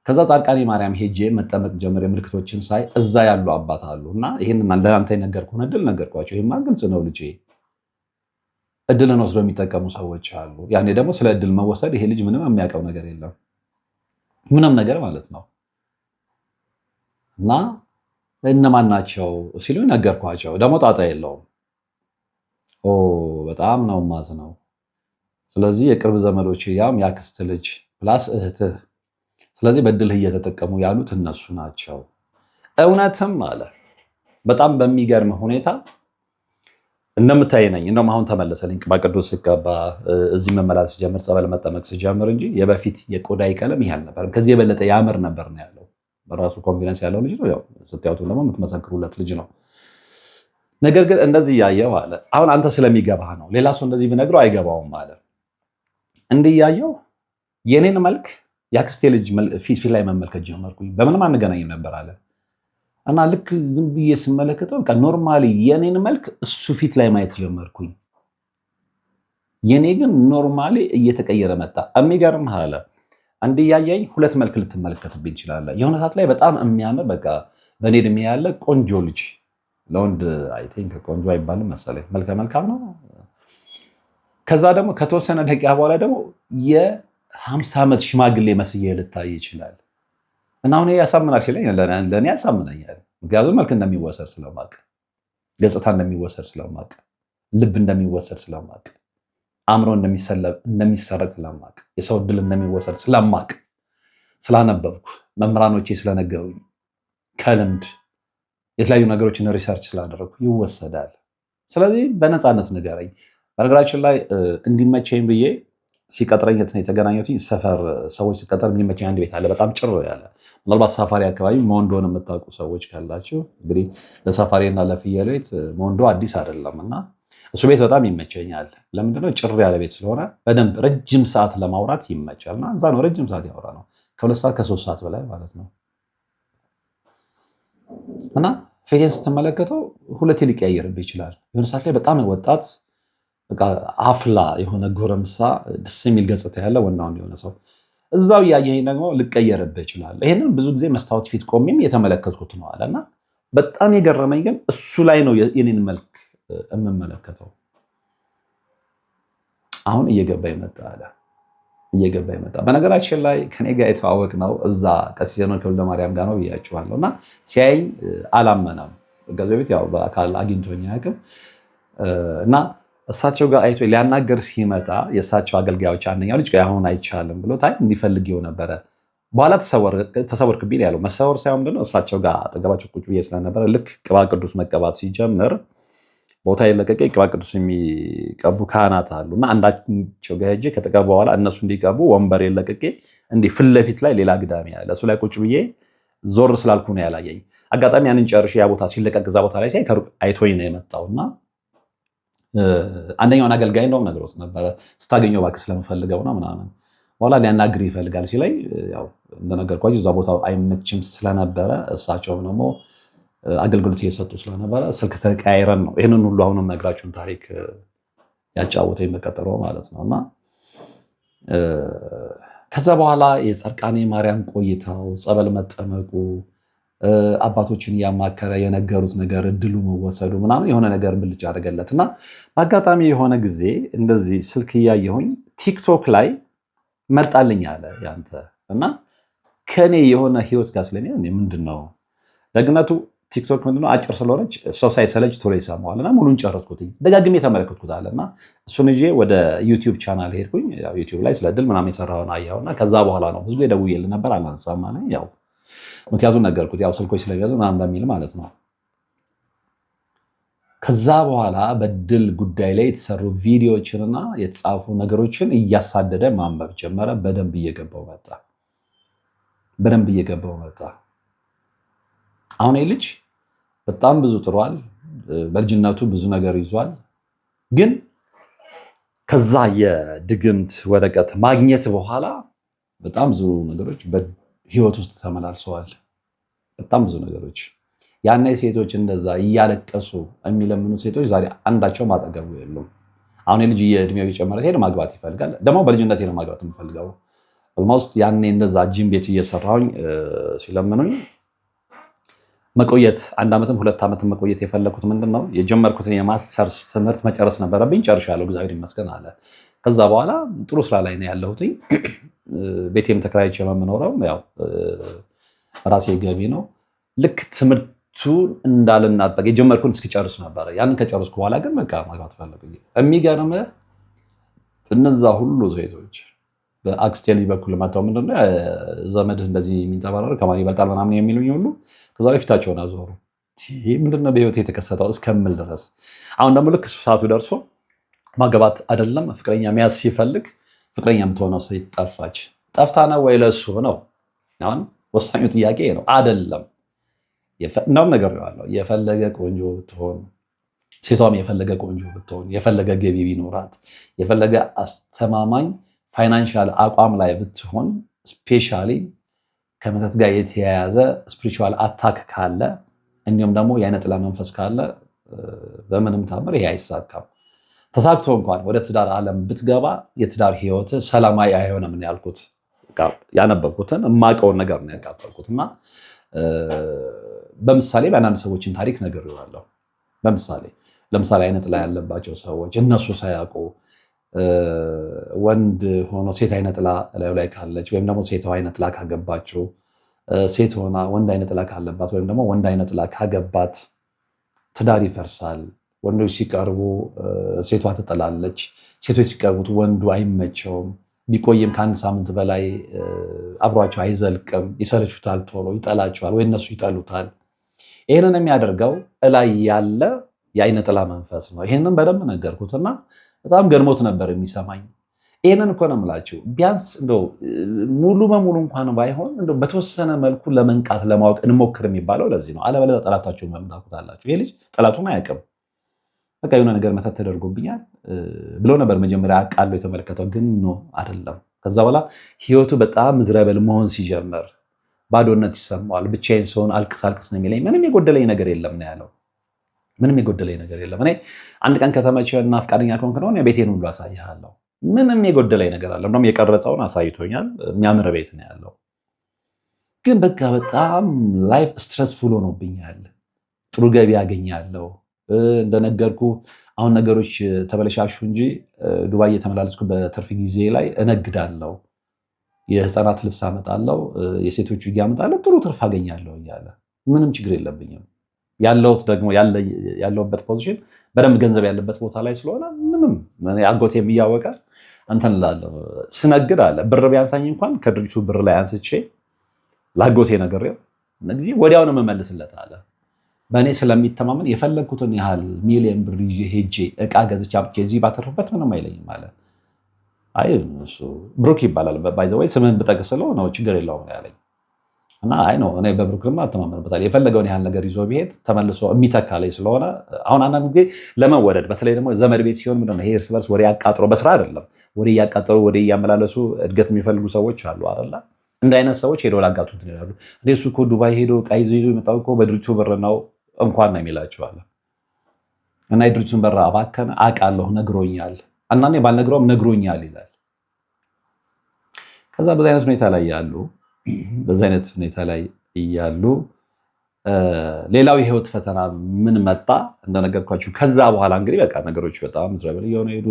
ከዛ ጻድቃኔ ማርያም ሄጄ መጠመቅ ጀምሬ ምልክቶችን ሳይ እዛ ያሉ አባት አሉ እና ይህንን ለአንተ የነገርኩህን እድል ነገርኳቸው። ይሄማ ግልጽ ነው ልጄ፣ እድልን ወስደው የሚጠቀሙ ሰዎች አሉ። ያኔ ደግሞ ስለ እድል መወሰድ ይሄ ልጅ ምንም የሚያውቀው ነገር የለም፣ ምንም ነገር ማለት ነው። እና እነማን ናቸው ሲሉ ነገርኳቸው። ደግሞ ጣጣ የለውም። በጣም ነው የማዝነው። ስለዚህ የቅርብ ዘመዶች ያም ያክስት ልጅ ፕላስ እህትህ፣ ስለዚህ በእድልህ እየተጠቀሙ ያሉት እነሱ ናቸው። እውነትም አለ በጣም በሚገርም ሁኔታ እንደምታይ ነኝ። እንደውም አሁን ተመለሰልኝ ቅባ ቅዱስ ስገባ እዚህ መመላለስ ጀምር ጸበል መጠመቅ ስጀምር እንጂ የበፊት የቆዳይ ቀለም ይሄ አልነበረም። ከዚህ የበለጠ ያምር ነበር ነው ያለው። በራሱ ኮንፊደንስ ያለው ልጅ ነው። ያው ስትያዩት ደግሞ የምትመሰክሩለት ልጅ ነው። ነገር ግን እንደዚህ ያየው አለ አሁን አንተ ስለሚገባህ ነው። ሌላ ሰው እንደዚህ ብነግረው አይገባውም አለ። እንዲህ ያየው የኔን መልክ የአክስቴ ልጅ ፊት ላይ መመልከት ጀመርኩኝ። በምንም አንገናኝም ነበር አለ እና ልክ ዝም ብዬ ስመለከተው በቃ ኖርማሊ የኔን መልክ እሱ ፊት ላይ ማየት ጀመርኩኝ። የኔ ግን ኖርማሊ እየተቀየረ መጣ። የሚገርምህ አለ እንዲህ ያየኝ ሁለት መልክ ልትመለከትብኝ ትችላለህ። የሆነ ሰዓት ላይ በጣም የሚያምር በቃ በእኔ እድሜ ያለ ቆንጆ ልጅ፣ ለወንድ አይ ቲንክ ቆንጆ አይባልም መሰለኝ መልከ መልካም ነው። ከዛ ደግሞ ከተወሰነ ደቂቃ በኋላ ደግሞ የ50 ዓመት ሽማግሌ መስዬ ልታይ ይችላል። እና አሁን ያሳምናል ሲለኝ ለእኔ ያሳምነኛል። ምክንያቱም መልክ እንደሚወሰድ ስለማቅ፣ ገጽታ እንደሚወሰድ ስለማቅ፣ ልብ እንደሚወሰድ ስለማቅ፣ አእምሮ እንደሚሰረቅ ስለማቅ፣ የሰው ዕድል እንደሚወሰድ ስለማቅ፣ ስላነበብኩ መምህራኖቼ ስለነገሩኝ፣ ከልምድ የተለያዩ ነገሮችን ሪሰርች ስላደረግኩ ይወሰዳል። ስለዚህ በነፃነት ንገረኝ። በነገራችን ላይ እንዲመቸኝ ብዬ ሲቀጥረኝ የተገናኘሁት ሰፈር ሰዎች ሲቀጠር የሚመቸኝ አንድ ቤት አለ፣ በጣም ጭር ያለ። ምናልባት ሳፋሪ አካባቢ ሞንዶን የምታውቁ ሰዎች ካላችሁ እንግዲህ ለሳፋሪ እና ለፍየል ቤት ሞንዶ አዲስ አይደለም እና እሱ ቤት በጣም ይመቸኛል። ለምንድነው? ጭር ያለ ቤት ስለሆነ በደንብ ረጅም ሰዓት ለማውራት ይመቻል። እና እዛ ነው ረጅም ሰዓት ያወራ ነው፣ ከ2 ሰዓት ከ3 ሰዓት በላይ ማለት ነው። እና ፊቴን ስትመለከተው ሁለቴ ሊቀያየርብህ ይችላል። የሆነ ሰዓት ላይ በጣም ወጣት በቃ አፍላ የሆነ ጎረምሳ ደስ የሚል ገጽታ ያለ ወናውን የሆነ ሰው እዛው እያየኝ ደግሞ ልቀየርብህ ይችላል። ይሄንን ብዙ ጊዜ መስታወት ፊት ቆሜም የተመለከትኩት ነው አለና በጣም የገረመኝ ግን እሱ ላይ ነው የኔን መልክ የምመለከተው። አሁን እየገባኝ መጣ አለ እየገባኝ መጣ። በነገራችን ላይ ከኔ ጋር የተዋወቅ ነው እዛ ቀሲስ ሄኖክ ወልደማርያም ጋር ነው ብያችኋለሁ። እና ሲያይኝ አላመነም። ከዚህ በፊት ያው በአካል አግኝቶኝ አያውቅም። እና እሳቸው ጋር አይቶ ሊያናገር ሲመጣ የእሳቸው አገልጋዮች አንደኛው ልጅ አሁን አይቻልም ብሎ ታይ እንዲፈልግው ነበረ። በኋላ ተሰወርክብኝ ያለው መሰወር ሳይሆን ምንድነው እሳቸው ጋር አጠገባቸው ቁጭ ብዬ ስለነበረ ልክ ቅባ ቅዱስ መቀባት ሲጀምር ቦታ የለቀቀ ቅባ ቅዱስ የሚቀቡ ካህናት አሉ እና አንዳቸው ጋር ሄጄ ከተቀቡ በኋላ እነሱ እንዲቀቡ ወንበር የለቀቄ እንዲህ ፊት ለፊት ላይ ሌላ ግዳሚ ያለ እሱ ላይ ቁጭ ብዬ ዞር ስላልኩ ነው ያላየኝ። አጋጣሚ ያንን ጨርሼ ያ ቦታ ሲለቀቅ እዛ ቦታ ላይ ሳይ ከሩቅ አይቶኝ ነው የመጣውና አንደኛውን አገልጋይ እንደውም ነግሮት ነበረ ስታገኘው እባክህ ስለምፈልገው ነው ምናምን። በኋላ ሊያናግር ይፈልጋል ሲለኝ ያው እንደነገርኳችሁ እዛ ቦታው አይመችም ስለነበረ እሳቸውም ደግሞ አገልግሎት እየሰጡ ስለነበረ ስልክ ተቀያይረን ነው ይህንን ሁሉ አሁንም ነግራችሁን ታሪክ ያጫወተኝ በቀጠሮ ማለት ነው። እና ከዛ በኋላ የጻድቃኔ ማርያም ቆይታው ጸበል መጠመቁ አባቶችን እያማከረ የነገሩት ነገር እድሉ መወሰዱ ምናምን የሆነ ነገር ብልጭ አደረገለት እና በአጋጣሚ የሆነ ጊዜ እንደዚህ ስልክ እያየሁኝ ቲክቶክ ላይ መጣልኝ አለ ያንተ እና ከኔ የሆነ ህይወት ጋር ስለሚያ ምንድን ነው ደግነቱ ቲክቶክ ምንድነው አጭር ስለሆነች ሰው ሳይሰለች ቶሎ ይሰማዋል እና ሙሉን ጨረስኩት ደጋግሜ ተመለከትኩት አለ እና እሱን ይዤ ወደ ዩቲዩብ ቻናል ሄድኩኝ። ያው ዩቲዩብ ላይ ስለ እድል ምናምን የሰራውን አየሁና ከዛ በኋላ ነው ብዙ ደውዬልህ ነበር አላነሳም አለኝ። ያው ምክንያቱም ነገርኩት ያው ስልኮች ስለሚያዙ ምናምን በሚል ማለት ነው። ከዛ በኋላ በድል ጉዳይ ላይ የተሰሩ ቪዲዮዎችንና የተጻፉ ነገሮችን እያሳደደ ማንበብ ጀመረ። በደንብ እየገባው መጣ። አሁን ልጅ በጣም ብዙ ጥሯል። በልጅነቱ ብዙ ነገር ይዟል። ግን ከዛ የድግምት ወረቀት ማግኘት በኋላ በጣም ብዙ ነገሮች በህይወት ውስጥ ተመላልሰዋል። በጣም ብዙ ነገሮች ያኔ ሴቶች እንደዛ እያለቀሱ የሚለምኑ ሴቶች ዛሬ አንዳቸው ማጠገቡ የሉም። አሁን ልጅ የእድሜው እየጨመረ ሄድ ማግባት ይፈልጋል። ደግሞ በልጅነቴ ነው ማግባት የምፈልገው። ኦልሞስት ያኔ እንደዛ ጂም ቤት እየሰራሁኝ ሲለምኑኝ መቆየት 1 ዓመትም 2 ዓመትም መቆየት የፈለኩት ምንድነው የጀመርኩትን የማስተርስ ትምህርት መጨረስ ነበረብኝ። ጨርሻለሁ፣ እግዚአብሔር ይመስገን አለ። ከዛ በኋላ ጥሩ ስራ ላይ ነው ያለሁት። ቤቴም ተከራይቼ የምኖረው ያው ራሴ ገቢ ነው። ልክ ትምህርቱ እንዳልናጠቅ የጀመርኩን እስኪጨርስ ነበረ። ያንን ከጨረስኩ በኋላ ግን በቃ ማግባት ፈለኩኝ። የሚገርምህ እነዛ ሁሉ ሴቶች በአክስቴ ልጅ በኩል መጥተው ምንድነው ዘመድህ እንደዚህ የሚንጠባረር ከማን ይበልጣል ምናምን የሚሉኝ ሁሉ ከዛ ላይ ፊታቸውን አዞሩ። ምንድነው በህይወት የተከሰተው እስከምል ድረስ። አሁን ደግሞ ልክ ሰዓቱ ደርሶ ማገባት አይደለም ፍቅረኛ መያዝ ሲፈልግ ፍቅረኛ የምትሆነው ሴት ጠፋች። ጠፍታ ነው ወይ ለሱ ነው? አሁን ወሳኙ ጥያቄ ነው። አይደለም እንደውም ነገር ያለው የፈለገ ቆንጆ ብትሆን ሴቷም የፈለገ ቆንጆ ብትሆን የፈለገ ገቢ ቢኖራት የፈለገ አስተማማኝ ፋይናንሻል አቋም ላይ ብትሆን ስፔሻሊ ከመተት ጋር የተያያዘ ስፒሪቹዋል አታክ ካለ እንዲሁም ደግሞ የዓይነ ጥላ መንፈስ ካለ በምንም ታምር ይሄ አይሳካም። ተሳክቶ እንኳን ወደ ትዳር ዓለም ብትገባ የትዳር ህይወት ሰላማዊ አይሆንም ነው ያልኩት። ያነበብኩትን የማውቀውን ነገር ነው ያካፈልኩት እና በምሳሌ በአንዳንድ ሰዎችን ታሪክ ነግሬዋለሁ። ለምሳሌ ዓይነ ጥላ ያለባቸው ሰዎች እነሱ ሳያውቁ ወንድ ሆኖ ሴት ዓይነ ጥላ ላይ ካለች ወይም ደግሞ ሴቷ ዓይነ ጥላ ካገባችው ሴት ሆና ወንድ ዓይነ ጥላ ካለባት ወይም ደግሞ ወንድ ዓይነ ጥላ ካገባት ትዳር ይፈርሳል። ወንዶች ሲቀርቡ ሴቷ ትጥላለች። ሴቶች ሲቀርቡት ወንዱ አይመቸውም። ቢቆይም ከ1 ሳምንት በላይ አብሯቸው አይዘልቅም። ይሰለቹታል፣ ቶሎ ይጠላቸዋል ወይ እነሱ ይጠሉታል። ይህንን የሚያደርገው እላይ ያለ የዓይነ ጥላ መንፈስ ነው። ይህንን በደንብ ነገርኩትና በጣም ገርሞት ነበር የሚሰማኝ። ይህንን እኮ ነው የምላችሁ። ቢያንስ እንደው ሙሉ በሙሉ እንኳን ባይሆን እንደው በተወሰነ መልኩ ለመንቃት ለማወቅ እንሞክር የሚባለው ለዚህ ነው። አለበለዚያ ጠላታችሁን መምታኩታላችሁ። ይሄ ልጅ ጠላቱን አያውቅም። በቃ የሆነ ነገር መተት ተደርጎብኛል ብሎ ነበር መጀመሪያ አቃለው የተመለከተው፣ ግን ነው አይደለም። ከዛ በኋላ ህይወቱ በጣም ምዝረበል መሆን ሲጀምር ባዶነት ይሰማዋል። ብቻዬን ስሆን አልቅስ ነው የሚለኝ። ምንም የጎደለኝ ነገር የለም ነው ያለው። ምንም የጎደለኝ ነገር የለም። እኔ አንድ ቀን ከተመቸህና ፈቃደኛ ከሆንክ ነው ቤቴን ሁሉ አሳይሃለሁ። ምንም የጎደለኝ ነገር አለ። እንደውም የቀረጸውን አሳይቶኛል። የሚያምር ቤት ነው ያለው። ግን በቃ በጣም ላይፍ ስትረስፉል ሆኖብኛል። ጥሩ ገቢ ያገኛለሁ። እንደነገርኩ አሁን ነገሮች ተበለሻሹ እንጂ ዱባይ እየተመላለስኩ በትርፍ ጊዜ ላይ እነግዳለሁ። የህፃናት ልብስ አመጣለሁ፣ የሴቶች ዊግ አመጣለሁ፣ ጥሩ ትርፍ አገኛለሁ እያለ ምንም ችግር የለብኝም። ያለሁበት ፖዚሽን በደንብ ገንዘብ ያለበት ቦታ ላይ ስለሆነ ምንም አጎቴም እያወቀ እንትን እላለሁ። ስነግድ አለ ብር ቢያንሳኝ እንኳን ከድርጅቱ ብር ላይ አንስቼ ላጎቴ ነግሬው ወዲያው ነው የምመልስለት አለ። በእኔ ስለሚተማመን የፈለግኩትን ያህል ሚሊዮን ብር ይዤ ሄጄ እቃ ገዝቼ አምጥቼ እዚህ ባተርፍበት ምንም አይለኝም አለ። አይ እሱ ብሩክ ይባላል ባይዘወይ ስምህን ብጠቅስለው ነው ችግር የለውም ያለኝ። እና አይ ነው እኔ በብሩክማ አተማመንበታለሁ። የፈለገውን ያህል ነገር ይዞ ቢሄድ ተመልሶ የሚተካ ላይ ስለሆነ አሁን አንዳንድ ጊዜ ለመወደድ በተለይ ደግሞ ዘመድ ቤት ሲሆን ምንድን ነው ይሄ እርስ በርስ ወሬ ያቃጥሮ በስራ አይደለም ወሬ እያቃጠሩ ወሬ እያመላለሱ እድገት የሚፈልጉ ሰዎች አሉ አይደለ? እንደ አይነት ሰዎች ሄደው ላጋቱት ይላሉ። እንደ እሱ እኮ ዱባይ ሄዶ ዕቃ ይዞ የመጣው እኮ በድርጅቱ ብር ነው እንኳን ነው የሚላቸዋል። እና የድርጅቱን ብር አባከነ አውቃለሁ ነግሮኛል እና እኔ ባልነግረውም ነግሮኛል ይላል። ከዛ በዛ አይነት ሁኔታ ላይ ያሉ እያሉ ሌላው የህይወት ፈተና ምን መጣ እንደነገርኳችሁ። ከዛ በኋላ እንግዲህ በቃ ነገሮች በጣም ዝረብል እየሆነ ሄዱ።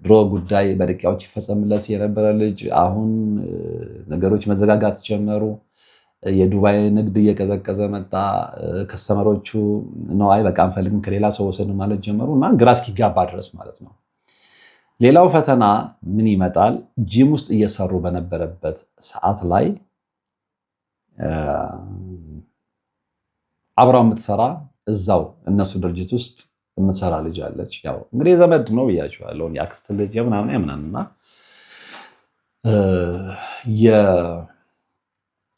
ድሮ ጉዳይ በደቂቃዎች ይፈጸምለት የነበረ ልጅ አሁን ነገሮች መዘጋጋት ጀመሩ። የዱባይ ንግድ እየቀዘቀዘ መጣ። ከስተመሮቹ ነው አይ በቃ አንፈልግም ከሌላ ሰው ወሰድን ማለት ጀመሩ እና ግራ እስኪጋባ ድረስ ማለት ነው። ሌላው ፈተና ምን ይመጣል? ጂም ውስጥ እየሰሩ በነበረበት ሰዓት ላይ አብራው የምትሰራ እዛው እነሱ ድርጅት ውስጥ የምትሰራ ልጅ አለች። ያው እንግዲህ ዘመድ ነው ብያቸዋለሁ። የአክስት ልጅ ምናምንና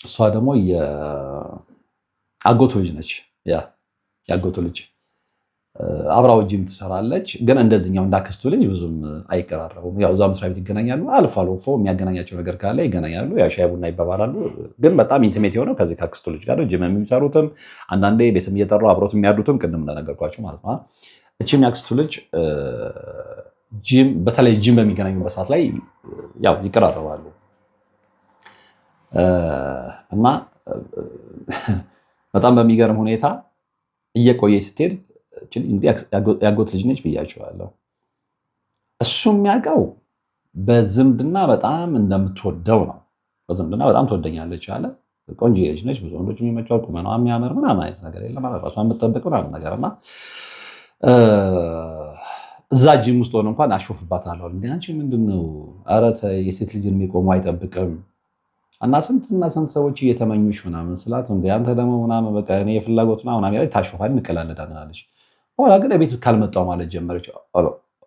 እሷ ደግሞ የአጎቱ ልጅ ነች። የአጎቱ ልጅ አብራው ጂም ትሰራለች። ግን እንደዚህኛው እንዳክስቱ ልጅ ብዙም አይቀራረቡም። ያው እዛ መስሪያ ቤት ይገናኛሉ። አልፎ አልፎ የሚያገናኛቸው ነገር ካለ ይገናኛሉ። ያው ሻይ ቡና ይባባላሉ። ግን በጣም ኢንቲሜት የሆነው ከዚህ ከአክስቱ ልጅ ጋር ጂም የሚሰሩትም አንዳንዴ ቤትም እየጠሩ አብሮት የሚያዱትም ቅድም እንደነገርኳቸው ማለት ነው። እቺም የአክስቱ ልጅ በተለይ ጂም በሚገናኙበት ሰዓት ላይ ያው ይቀራረባሉ እና በጣም በሚገርም ሁኔታ እየቆየ ስትሄድ ያጎት ልጅ ነች ብያቸዋለሁ። እሱ የሚያውቀው በዝምድና በጣም እንደምትወደው ነው። በዝምድና በጣም ትወደኛለች አለ። ቆንጆ ልጅ ነች፣ ብዙ ወንዶች የሚመቿት፣ ቁመናዋ የሚያምር ምናምን አይነት ነገር የለም ራሷን የምትጠብቅ ምናምን ነገር እና እዛ ጂም ውስጥ ሆነ እንኳን አሾፍባታለሁ። እንደ አንቺ ምንድነው? ኧረ ተይ የሴት ልጅን የሚቆሙ አይጠብቅም እና ስንት ሰዎች እየተመኙሽ ምናምን ስላት እንደ አንተ ደግሞ ምናምን በቃ እኔ የፍላጎት ምናምን ያለ ታሾፋል እንቀላለዳለች። በኋላ ግን ቤት ካልመጣሁ ማለት ጀመረች።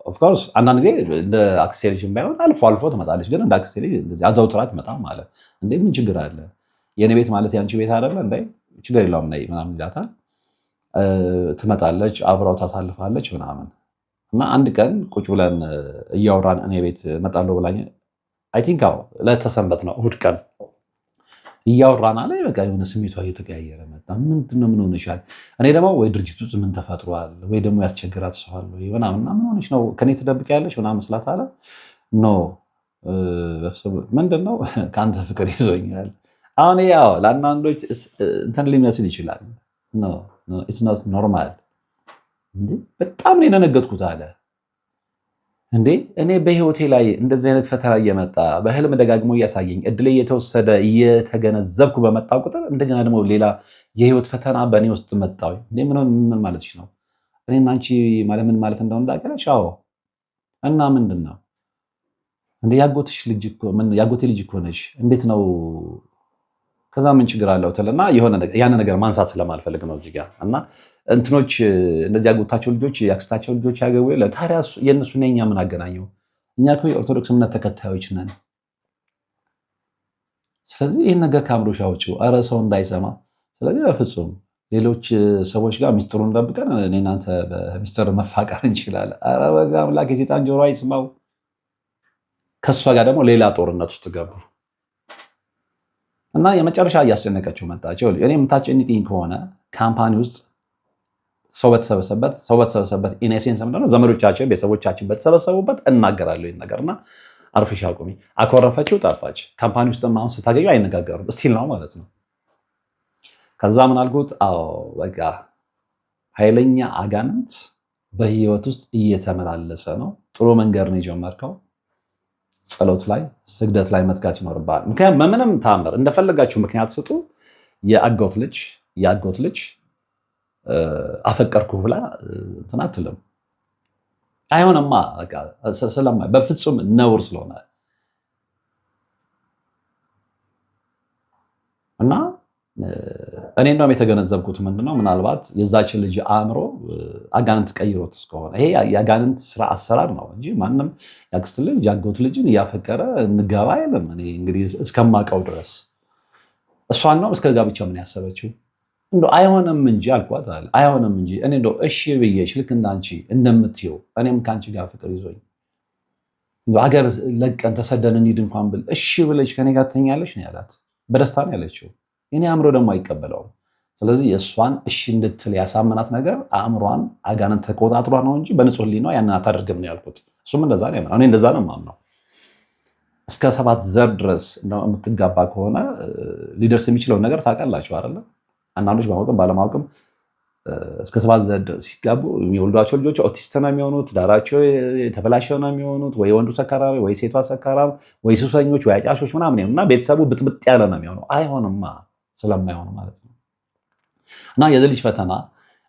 ኦፍኮርስ አንዳንድ ጊዜ እንደ አክስቴ ልጅ ባይሆን አልፎ አልፎ ትመጣለች። ግን እንደ አክስቴ ልጅ አዘውትራ ትመጣም ማለት እንዴ ምን ችግር አለ? የኔ ቤት ማለት የአንቺ ቤት አይደለ እንዴ? ችግር የለውም ነይ ምናምን ይላታል። ትመጣለች፣ አብራው ታሳልፋለች ምናምን እና አንድ ቀን ቁጭ ብለን እያወራን እኔ ቤት እመጣለሁ ብላኝ አይ ቲንክ ለተሰንበት ነው እሑድ ቀን እያወራን አለ። በቃ የሆነ ስሜቷ እየተቀያየረ መጣ። ምንድነው ምን ሆነሻል? እኔ ደግሞ ወይ ድርጅት ውስጥ ምን ተፈጥሯል ወይ ደግሞ ያስቸግራት ሰው አለ ወይ ምናምን ምን ሆነሽ ነው ከኔ ትደብቂያለሽ ምናምን ስላት አለ ኖ ምንድነው ከአንተ ፍቅር ይዞኛል። አሁን ያው ለአንዳንዶች እንትን ሊመስል ይችላል። ኖ ኢትስ ኖት ኖርማል። በጣም ነው የደነገጥኩት አለ። እንዴ እኔ በህይወቴ ላይ እንደዚህ አይነት ፈተና እየመጣ በህልም ደጋግሞ እያሳየኝ እድሌ እየተወሰደ እየተገነዘብኩ በመጣ ቁጥር እንደገና ደግሞ ሌላ የህይወት ፈተና በእኔ ውስጥ መጣው። እንዴ ምን ማለትሽ ነው? እኔና አንቺ ማለት ምን ማለት እንደሆነ ታውቂያለሽ? አዎ። እና ምንድን ነው እንዴ? ያጎቴ ልጅ እኮ ነሽ። እንዴት ነው? ከዛ ምን ችግር አለው ትልና ያን ነገር ማንሳት ስለማልፈልግ ነው እዚህ ጋር እና እንትኖች እንደዚህ ያጎታቸው ልጆች ያክስታቸው ልጆች ያገቡ የለ ታዲያ የእነሱና የኛ ምን አገናኘው? እኛ እኮ የኦርቶዶክስ እምነት ተከታዮች ነን። ስለዚህ ይህን ነገር ከአእምሮሽ አውጪው፣ ኧረ ሰው እንዳይሰማ። ስለዚህ በፍጹም ሌሎች ሰዎች ጋር ሚስጥሩን ደብቀን እኔ እናንተ በሚስጥር መፋቀር እንችላለን። ኧረ በጋ አምላክ የሴጣን ጆሮ አይስማው። ከእሷ ጋር ደግሞ ሌላ ጦርነት ውስጥ ገቡ እና የመጨረሻ እያስጨነቀችው መጣቸው። እኔ የምታስጨንቅኝ ከሆነ ካምፓኒ ውስጥ ሰው በተሰበሰበበት ኢኔሴንስ ምንድነው ዘመዶቻችን ቤተሰቦቻችን በተሰበሰቡበት እናገራለሁ ይህን ነገርና አርፈሽ አቁሚ። አኮረፈችው፣ ጠፋች። ካምፓኒ ውስጥ አሁን ስታገኙ አይነጋገሩም እስቲል ነው ማለት ነው። ከዛ ምን አልኩት? አዎ በቃ ኃይለኛ አጋንንት በህይወት ውስጥ እየተመላለሰ ነው። ጥሩ መንገድ ነው የጀመርከው። ጸሎት ላይ ስግደት ላይ መትጋት ይኖርብሃል። ምክንያቱም በምንም ታምር እንደፈለጋችሁ ምክንያት ስጡ። የአጎት ልጅ አፈቀርኩ ብላ እንትን አትልም። አይሆንማ። በፍጹም ነውር ስለሆነ እና እኔ እንደውም የተገነዘብኩት ምንድነው ምናልባት የዛችን ልጅ አእምሮ አጋንንት ቀይሮት እስከሆነ ይሄ የአጋንንት ስራ አሰራር ነው እንጂ ማንም ያክስት ልጅ ያጎት ልጅን እያፈቀረ እንገባ አይልም። እኔ እንግዲህ እስከማውቀው ድረስ እሷን ነው እስከ ጋብቻ ምን ያሰበችው እንደው አይሆንም እንጂ አልኳት አለ አይሆንም እንጂ እኔ እንደው እሺ ብዬሽ ልክ እንዳንቺ እንደምትይው እኔም ካንቺ ጋር ፍቅር ይዞኝ እንደው አገር ለቀን ተሰደን እንሂድ እንኳን ብል እሺ ብለሽ ከኔ ጋር ትተኛለሽ ነው ያላት። በደስታ ነው ያለችው። እኔ አእምሮ ደግሞ አይቀበለውም። ስለዚህ የእሷን እሺ እንድትል ያሳመናት ነገር አእምሯን አጋንንት ተቆጣጥሯ ነው እንጂ በንጹህ ሕሊናዋ ያንን አታደርግም ነው ያልኩት። እሱም እንደዛ ነው። እኔ እንደዛ ነው የማምነው። እስከ 7 ዘር ድረስ የምትጋባ ከሆነ ሊደርስ የሚችለውን ነገር ታውቃላችሁ አይደለ? አንዳንዶች በማወቅም ባለማወቅም እስከ 7 ዘር ድረስ ሲጋቡ የሚወልዷቸው ልጆች ኦቲስት ነው የሚሆኑት፣ ዳራቸው የተበላሸ ነው የሚሆኑት፣ ወይ ወንዱ ሰካራም ወይ ሴቷ ሰካራም ወይ ሱሰኞች ወይ አጫሾች ምናምን እና ቤተሰቡ ብጥብጥ ያለ ነው የሚሆነው። አይሆንማ ስለማይሆን ማለት ነው። እና የዚህ ልጅ ፈተና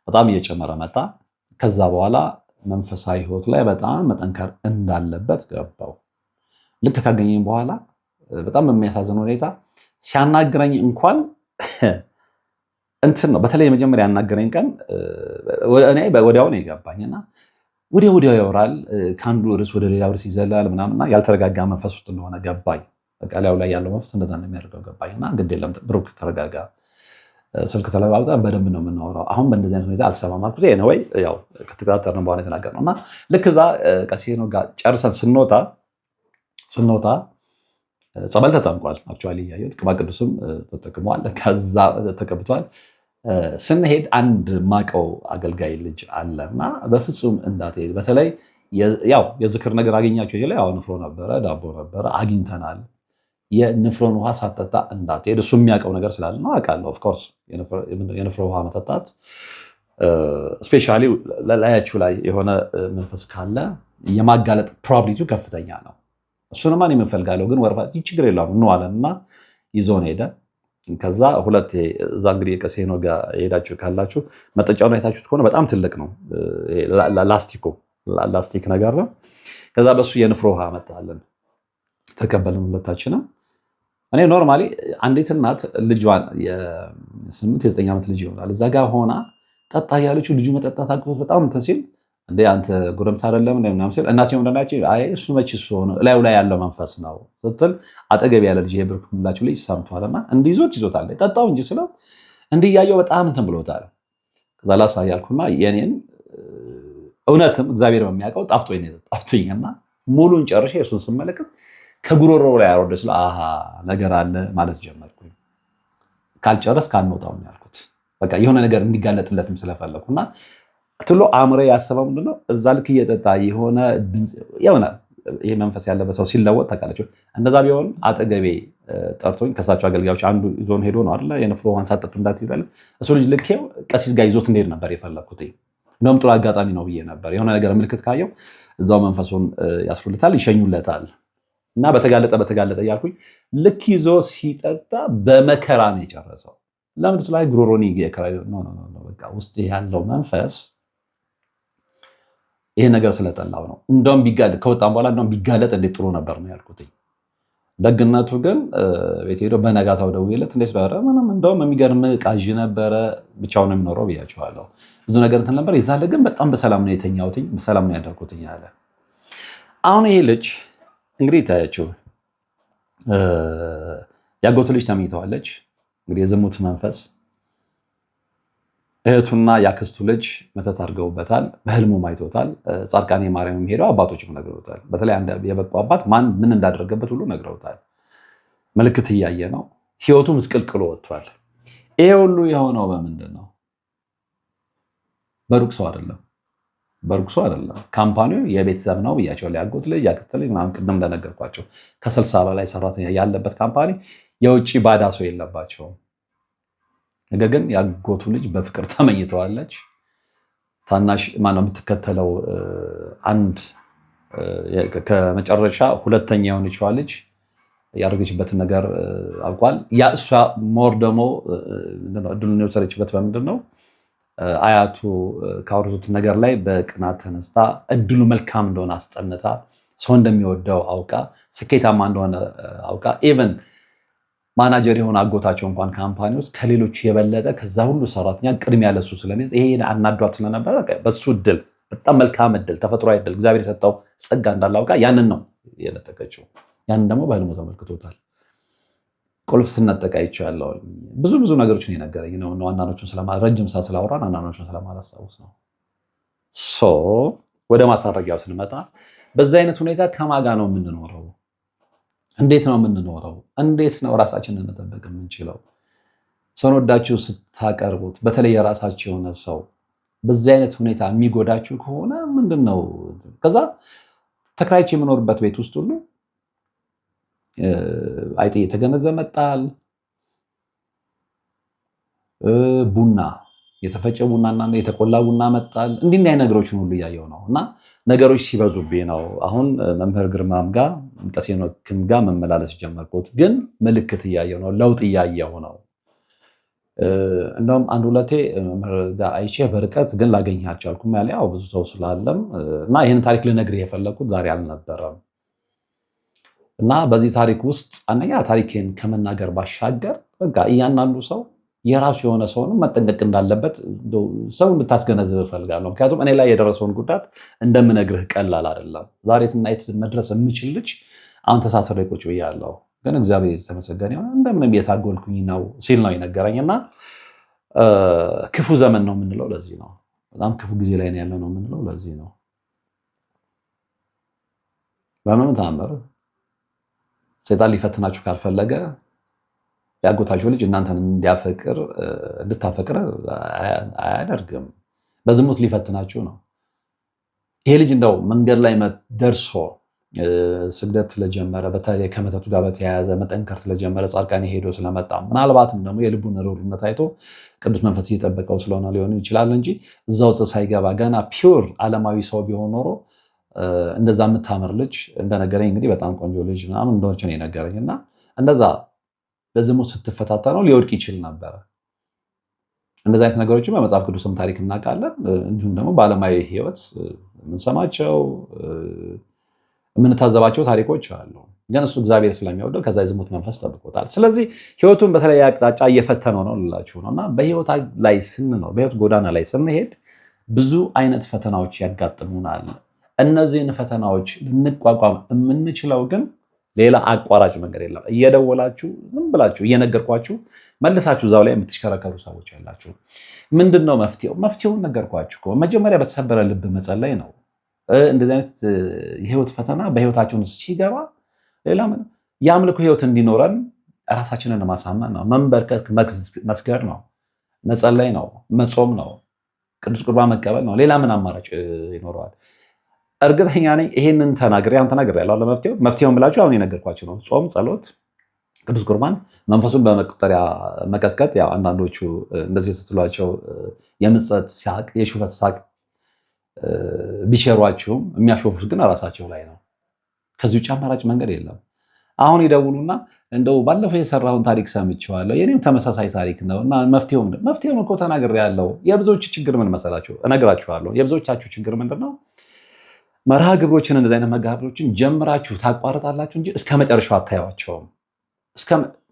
በጣም እየጨመረ መጣ። ከዛ በኋላ መንፈሳዊ ህይወት ላይ በጣም መጠንከር እንዳለበት ገባው። ልክ ካገኘኝ በኋላ በጣም በሚያሳዝን ሁኔታ ሲያናግረኝ እንኳን እንትን ነው። በተለይ የመጀመሪያ ያናገረኝ ቀን እኔ ወዲያው ነው የገባኝና ወዲያው ያወራል። ከአንዱ ርዕስ ወደ ሌላ ርዕስ ይዘላል ምናምንና ያልተረጋጋ መንፈስ ውስጥ እንደሆነ ገባኝ። በቃ ላዩ ላይ ያለው መንፈስ እንደዛ እንደሚያደርገው ገባኝና ግድ የለም ብሩክ ተረጋጋ፣ ስልክ ተለዋውጠን በደንብ ነው የምናወራው፣ አሁን በእንደዚህ አይነት ሁኔታ አልሰማም አልኩት። ነው ወይ ያው ከተከታተልን በኋላ የተናገርነው እና ልክ እዛ ቀሲስ ጋር ጨርሰን ስንወጣ ጸበል ተጠምቋል። አክቹዋሊ ያየሁት ቅባ ቅዱስም ተጠቅሟል፣ ከዛ ተቀብቷል። ስንሄድ አንድ ማቀው አገልጋይ ልጅ አለና በፍጹም እንዳትሄድ፣ በተለይ ያው የዝክር ነገር አገኛቸው ይችላል። ያው ንፍሮ ነበረ፣ ዳቦ ነበረ አግኝተናል። የንፍሮን ውሃ ሳትጠጣ እንዳትሄድ። እሱ የሚያውቀው ነገር ስላለ ነው። አውቃለሁ። ኦፍ ኮርስ የንፍሮ ውሃ መጠጣት ስፔሻሊ ላያችሁ ላይ የሆነ መንፈስ ካለ የማጋለጥ ፕሮባቢሊቲው ከፍተኛ ነው። እሱንማ እኔ የምንፈልጋለሁ ግን ወረፋ ችግር የለውም እንዋለን እና ይዞን ሄደ። ከዛ ሁለት እዛ እንግዲህ ከሴኖ ጋር የሄዳችሁ ካላችሁ መጠጫውን አይታችሁት ከሆነ በጣም ትልቅ ነው። ላስቲክ ነገር ነው። ከዛ በሱ የንፍሮ ውሃ መጣለን፣ ተቀበልን ሁለታችንም። እኔ ኖርማሊ አንዲት እናት ልጇን የ8 የ9 ዓመት ልጅ ይሆናል እዛ ጋር ሆና ጠጣ ያለችው ልጁ መጠጣት አቅቶት በጣም እንትን ሲል እንደ አንተ ጎረምሳ አይደለም ምናምን ሲል እናቴም እንደናቸው አይ እሱ መች እሱ ሆነ ላዩ ላይ ያለው መንፈስ ነው ስትል አጠገብ ያለ ልጅ የብርክ ምላችሁ ልጅ ሰምቷልና እንዲይዞት ይዞታል ጠጣው እንጂ ስለው እንዲያየው በጣም እንትን ብሎታል። ከዛ ላሳያልኩና የኔን እውነትም እግዚአብሔር በሚያውቀው ጣፍጦኝ ነው ጣፍጦኝና ሙሉን ጨርሼ እሱን ስመለከት ከጉሮሮ ላይ አወርደ ስለ አሃ ነገር አለ ማለት ጀመርኩኝ። ካልጨረስ ካልመጣው ነው ያልኩት። በቃ የሆነ ነገር እንዲጋለጥለትም ስለፈለኩና ትሎ አምረ ያሰበው ምንድነው እዛ ልክ እየጠጣ የሆነ ድምጽ የሆነ ይሄ መንፈስ ያለበት ሰው ሲለወጥ ታውቃለች። እንደዛ ቢሆን አጠገቤ ጠርቶኝ ከሳቸው አገልጋዮች አንዱ ይዞን ሄዶ ነው አይደል የንፍሮ ውሃን ሳጠጡ እንዳትይባል እሱ ልጅ ልኬው ቀሲስ ጋር ይዞት እንደሄድ ነበር የፈለኩት። እንደውም ጥሩ አጋጣሚ ነው ብዬ ነበር። የሆነ ነገር ምልክት ካየው እዛው መንፈሱን ያስሩልታል፣ ይሸኙለታል እና በተጋለጠ እያልኩኝ ልክ ይዞ ሲጠጣ በመከራ ነው የጨረሰው። ለምን ላይ ጉሮሮኒ የከራይ ነው በቃ ውስጥ ያለው መንፈስ ይሄ ነገር ስለጠላው ነው። እንደውም ከወጣም በኋላ እንደውም ቢጋለጥ እንዴት ጥሩ ነበር ነው ያልኩት። ደግነቱ ግን ቤት ሄዶ በነጋታው ደውዬለት እንዴት ዳረ ምንም እንደውም የሚገርም ቃዥ ነበረ፣ ብቻውን የሚኖረው ብያቸዋለሁ። ብዙ ነገር እንትን ነበር። ይዛለ ግን በጣም በሰላም ነው የተኛሁት፣ በሰላም ነው ያደርኩት ያለ። አሁን ይሄ ልጅ እንግዲህ ታያችሁ ያጎቱ ልጅ ተመኝተዋለች። እንግዲህ የዝሙት መንፈስ እህቱና ያክስቱ ልጅ መተት አድርገውበታል። በህልሙ አይቶታል። ጻድቃኔ ማርያም ሄደው አባቶችም ነግረውታል። በተለይ አንድ የበቁ አባት ምን እንዳደረገበት ሁሉ ነግረውታል። ምልክት እያየ ነው። ህይወቱ ምስቅልቅሎ ወጥቷል። ይሄ ሁሉ የሆነው በምንድን ነው? በሩቅ ሰው አይደለም። ካምፓኒው የቤተሰብ ነው ብያቸው ሊያጎት ልጅ ያክስት ልጅ ምናምን ቅድም እንደነገርኳቸው ከ60 በላይ ሰራተኛ ያለበት ካምፓኒ የውጭ ባዳ ሰው የለባቸውም። ነገር ግን ያጎቱ ልጅ በፍቅር ተመኝተዋለች። ታናሽ ማነው የምትከተለው አንድ ከመጨረሻ ሁለተኛ የሆነችዋ ልጅ ያደረገችበትን ነገር አውቋል። ያ እሷ ሞር ደግሞ እድሉን የወሰደችበት በምንድን ነው? አያቱ ካወሩት ነገር ላይ በቅናት ተነስታ እድሉ መልካም እንደሆነ አስጠንታ ሰው እንደሚወደው አውቃ ስኬታማ እንደሆነ አውቃ ኢቨን ማናጀር የሆነ አጎታቸው እንኳን ካምፓኒ ውስጥ ከሌሎች የበለጠ ከዛ ሁሉ ሰራተኛ ቅድሚያ ለሱ ስለሚይዝ ይሄ አናዷት ስለነበረ በሱ እድል በጣም መልካም እድል ተፈጥሯዊ እድል እግዚአብሔር የሰጠው ጸጋ እንዳለ አውቃ ያንን ነው የነጠቀችው። ያንን ደግሞ በህልሙ ተመልክቶታል። ቁልፍ ስነጠቅ አይቻለሁ። ብዙ ነገሮችን የነገረኝ ነው። አንዳንዶቹን ረጅም ሰዓት ስላወራን አንዳንዶቹን ስለማላስታውስ ነው። ወደ ማሳረጊያው ስንመጣ በዚህ አይነት ሁኔታ ከማጋ ነው የምንኖረው? እንዴት ነው የምንኖረው? እንዴት ነው ራሳችንን መጠበቅ የምንችለው? ሰውን ወዳችሁ ስታቀርቡት በተለይ የራሳችሁ የሆነ ሰው በዚህ አይነት ሁኔታ የሚጎዳችሁ ከሆነ ምንድን ነው? ከዛ ተከራይቼ የምኖርበት ቤት ውስጥ ሁሉ አይጤ የተገነዘ መጣል፣ ቡና የተፈጨ ቡናና የተቆላ ቡና መጣል፣ እንዲህ አይነት ነገሮችን ሁሉ እያየሁ ነው። እና ነገሮች ሲበዙብኝ ነው አሁን መምህር ግርማም ጋር ቀሴኖክም ጋር መመላለስ ጀመርኩት። ግን ምልክት እያየሁ ነው፣ ለውጥ እያየሁ ነው። እንደውም አንድ ሁለቴ መምህር ጋር አይቼ በርቀት ግን ላገኝ አልቻልኩም። ያው ብዙ ሰው ስላለም እና ይህን ታሪክ ልነግርህ የፈለግኩት ዛሬ አልነበረም። እና በዚህ ታሪክ ውስጥ አንደኛ ታሪኬን ከመናገር ባሻገር በቃ እያንዳንዱ ሰው የራሱ የሆነ ሰውንም መጠንቀቅ እንዳለበት ሰው እንድታስገነዝብ እፈልጋለሁ። ምክንያቱም እኔ ላይ የደረሰውን ጉዳት እንደምነግርህ ቀላል አይደለም። ዛሬ ስናየት መድረስ የምችል ልጅ አሁን ተሳስሬ ቁጭ ብያለሁ። ግን እግዚአብሔር የተመሰገነ ይሁን እንደምንም የታጎልኩኝ ነው ሲል ነው የነገረኝና ክፉ ዘመን ነው የምንለው ለዚህ ነው። በጣም ክፉ ጊዜ ላይ ነው ያለው ነው የምንለው ለዚህ ነው። በምን ተአምር ሰይጣን ሊፈትናችሁ ካልፈለገ ያጎታችሁ ልጅ እናንተን እንድታፈቅር አያደርግም። በዝሙት ሊፈትናችሁ ነው። ይሄ ልጅ እንደው መንገድ ላይ ደርሶ ስግደት ስለጀመረ በተለይ ከመተቱ ጋር በተያያዘ መጠንከር ስለጀመረ ጻድቃኔ ሄዶ ስለመጣ ምናልባትም ደግሞ የልቡን ርኅሩህነት አይቶ ቅዱስ መንፈስ እየጠበቀው ስለሆነ ሊሆን ይችላል እንጂ እዛ ውስጥ ሳይገባ ገና ፒውር ዓለማዊ ሰው ቢሆን ኖሮ እንደዛ የምታምር ልጅ እንደነገረኝ እንግዲህ በጣም ቆንጆ ልጅ ምናምን እንደሆነች ነው የነገረኝ እና እንደዛ በዝሙት ስትፈታተነው ሊወድቅ ይችል ነበረ። እንደዚህ አይነት ነገሮችን በመጽሐፍ ቅዱስም ታሪክ እናውቃለን። እንዲሁም ደግሞ በዓለማዊ ሕይወት የምንሰማቸው የምንታዘባቸው ታሪኮች አሉ። ግን እሱ እግዚአብሔር ስለሚወደው ከዛ የዝሙት መንፈስ ጠብቆታል። ስለዚህ ሕይወቱን በተለያየ አቅጣጫ እየፈተነው ነው ልላችሁ ነው እና በሕይወት ላይ ስንኖር በሕይወት ጎዳና ላይ ስንሄድ ብዙ አይነት ፈተናዎች ያጋጥሙናል። እነዚህን ፈተናዎች ልንቋቋም የምንችለው ግን ሌላ አቋራጭ መንገድ የለም። እየደወላችሁ ዝም ብላችሁ እየነገርኳችሁ መልሳችሁ እዛው ላይ የምትሽከረከሩ ሰዎች ያላችሁ ምንድን ነው መፍትሄው? መፍትሄውን ነገርኳችሁ። መጀመሪያ በተሰበረ ልብ መጸለይ ነው። እንደዚህ አይነት የህይወት ፈተና በህይወታችን ሲገባ ሌላ ምን የአምልኮ ህይወት እንዲኖረን ራሳችንን ማሳመን ነው። መንበርከክ፣ መስገድ ነው፣ መጸለይ ነው፣ መጾም ነው፣ ቅዱስ ቁርባን መቀበል ነው። ሌላ ምን አማራጭ ይኖረዋል? እርግጠኛ ነኝ ይሄንን ተናግሬያለሁ። መፍትሄውን ብላችሁ አሁን የነገርኳችሁ ነው። ጾም፣ ጸሎት፣ ቅዱስ ቁርባን፣ መንፈሱን በመቁጠሪያ መቀጥቀጥ። ያው አንዳንዶቹ እንደዚህ ስትሏቸው የምጸት ሳቅ፣ የሹፈት ሳቅ ቢሸሯችሁም የሚያሾፉት ግን ራሳቸው ላይ ነው። ከዚህ ውጭ አማራጭ መንገድ የለም። አሁን ይደውሉና እንደው ባለፈው የሰራውን ታሪክ ሰምቼዋለሁ የኔም ተመሳሳይ ታሪክ ነው እና መፍትሄውን እኮ ተናግሬያለሁ። የብዙዎች ችግር ምን መሰላችሁ? እነግራችኋለሁ። የብዙዎቻችሁ ችግር ምንድን ነው? መርሃ ግብሮችን እንደዚህ አይነት መጋቢዎችን ጀምራችሁ ታቋርጣላችሁ እንጂ እስከ መጨረሻው አታዩዋቸውም።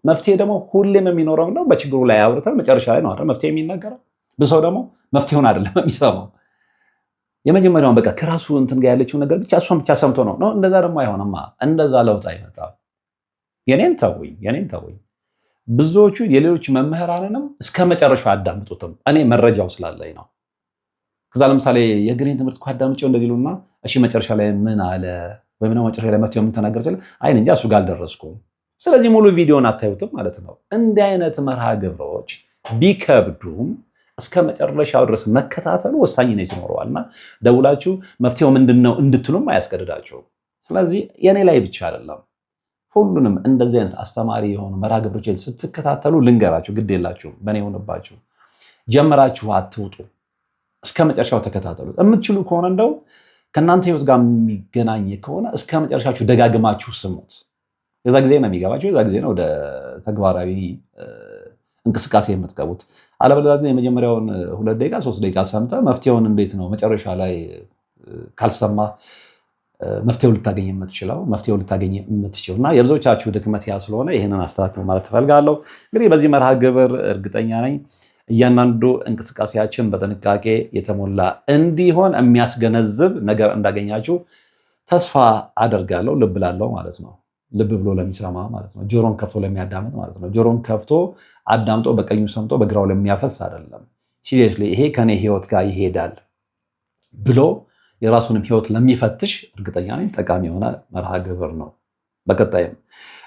መፍትሄ ደግሞ ሁሌም የሚኖረው ነው በችግሩ ላይ አውርተን መጨረሻ ላይ ነው አይደል መፍትሄ የሚነገረው። ብዙ ደግሞ መፍትሄውን አይደለም የሚሰማው። የመጀመሪያውን በቃ ከራሱ እንትን ጋር ያለችው ነገር ብቻ እሷን ብቻ ሰምቶ ነው። እንደዛ ደግሞ አይሆንማ። እንደዛ ለውጥ አይመጣም። የኔን ተውኝ። ብዙዎቹ የሌሎች መምህራንንም እስከ መጨረሻው አዳምጡትም። እኔ መረጃው ስላለኝ ነው። ከዛ ለምሳሌ የግሪን ትምህርት እኮ አዳምጬው እንደዚህ ሉና እሺ መጨረሻ ላይ ምን አለ ወይም ነው መጨረሻ ላይ መፍትሄው ምን ተናገር ይችላል። አይ እንጃ እሱ ጋር አልደረስኩም። ስለዚህ ሙሉ ቪዲዮን አታዩትም ማለት ነው። እንዲህ አይነት መርሃ ግብሮች ቢከብዱም እስከ መጨረሻው ድረስ መከታተሉ ወሳኝነት ይኖረዋልና ደውላችሁ መፍትሄው ምንድነው እንድትሉም አያስገድዳችሁም። ስለዚህ የኔ ላይ ብቻ አይደለም ሁሉንም እንደዚህ አይነት አስተማሪ የሆኑ መርሃ ግብሮችን ስትከታተሉ ልንገራችሁ፣ ግድ የላችሁም በእኔ ሆነባችሁ ጀምራችሁ አትውጡ። እስከ መጨረሻው ተከታተሉት። የምትችሉ ከሆነ እንደው ከእናንተ ህይወት ጋር የሚገናኝ ከሆነ እስከ መጨረሻችሁ ደጋግማችሁ ስሙት። የዛ ጊዜ ነው የሚገባችሁ። የዛ ጊዜ ነው ወደ ተግባራዊ እንቅስቃሴ የምትገቡት። አለበለዚያ የመጀመሪያውን 2 ደቂቃ 3 ደቂቃ ሰምተህ መፍትሄውን እንዴት ነው መጨረሻ ላይ ካልሰማ መፍትሄው ልታገኝ የምትችለው እና የብዙዎቻችሁ ድክመት ያ ስለሆነ ይህንን አስተካክሉ ማለት ትፈልጋለሁ። እንግዲህ በዚህ መርሃ ግብር እርግጠኛ ነኝ እያንዳንዱ እንቅስቃሴያችን በጥንቃቄ የተሞላ እንዲሆን የሚያስገነዝብ ነገር እንዳገኛችሁ ተስፋ አደርጋለሁ። ልብ ላለው ማለት ነው። ልብ ብሎ ለሚሰማ ማለት ነው። ጆሮን ከፍቶ ለሚያዳምጥ ማለት ነው። ጆሮን ከፍቶ አዳምጦ በቀኙ ሰምቶ በግራው ለሚያፈስ አይደለም። ሲሪየስሊ ይሄ ከኔ ህይወት ጋር ይሄዳል ብሎ የራሱንም ህይወት ለሚፈትሽ እርግጠኛ ነኝ ጠቃሚ የሆነ መርሃ ግብር ነው። በቀጣይም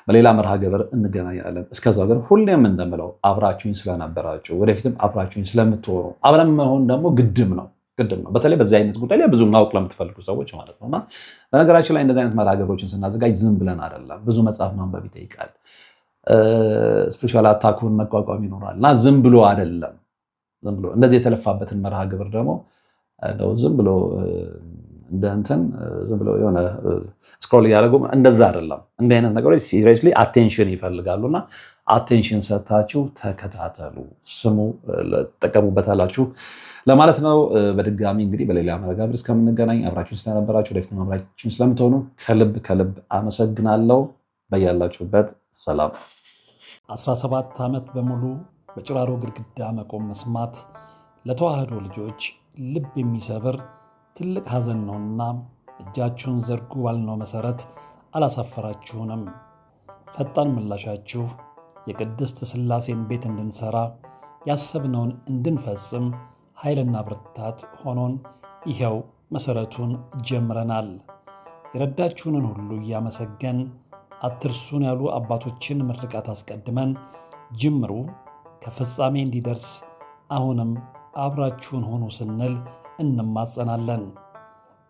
በሌላ መርሃ ግብር እንገናኛለን። እስከዛው ግን ሁሌም እንደምለው አብራችሁኝ ስለነበራችሁ ወደፊትም አብራችሁኝ ስለምትሆኑ አብረን መሆን ደግሞ ግድም ነው። በተለይ በዚህ አይነት ጉዳይ ላይ ብዙ ማወቅ ለምትፈልጉ ሰዎች ማለት ነውና በነገራችን ላይ እንደዚህ አይነት መርሃ ግብሮችን ስናዘጋጅ ዝም ብለን አይደለም። ብዙ መጽሐፍ ማንበብ ይጠይቃል። ስፒሪቹዋል አታኩን መቋቋም ይኖራል እና ዝም ብሎ አይደለም። እንደዚህ የተለፋበትን መርሃ ግብር ደግሞ ዝም ብሎ እንደ እንትን ዝም ብሎ የሆነ ስክሮል እያደረጉ እንደዛ አይደለም። እንዲህ አይነት ነገሮች ሲሪየስሊ አቴንሽን ይፈልጋሉና አቴንሽን ሰጥታችሁ ተከታተሉ፣ ስሙ፣ ተጠቀሙበታላችሁ ለማለት ነው። በድጋሚ እንግዲህ በሌላ መርሃ ግብር እስከምንገናኝ አብራችሁን ስለነበራችሁ ወደፊትም አብራችሁን ስለምትሆኑ ከልብ አመሰግናለሁ። በያላችሁበት ሰላም። 17 ዓመት በሙሉ በጭራሮ ግድግዳ መቆም መስማት ለተዋህዶ ልጆች ልብ የሚሰብር ትልቅ ሐዘን ነውና እጃችሁን ዘርጉ ባልነው መሰረት አላሳፈራችሁንም። ፈጣን ምላሻችሁ የቅድስት ሥላሴን ቤት እንድንሰራ ያሰብነውን እንድንፈጽም ኃይልና ብርታት ሆኖን ይኸው መሰረቱን ጀምረናል። የረዳችሁንን ሁሉ እያመሰገን አትርሱን ያሉ አባቶችን ምርቃት አስቀድመን ጅምሩ ከፍጻሜ እንዲደርስ አሁንም አብራችሁን ሆኑ ስንል እንማጸናለን።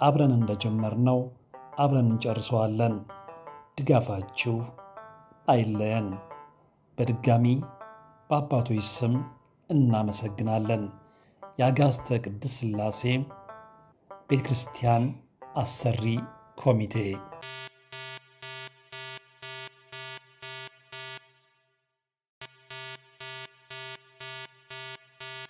አብረን እንደጀመርነው አብረን እንጨርሰዋለን። ድጋፋችሁ አይለየን። በድጋሚ በአባቶች ስም እናመሰግናለን። የአጋስተ ቅድስት ሥላሴ ቤተ ክርስቲያን አሰሪ ኮሚቴ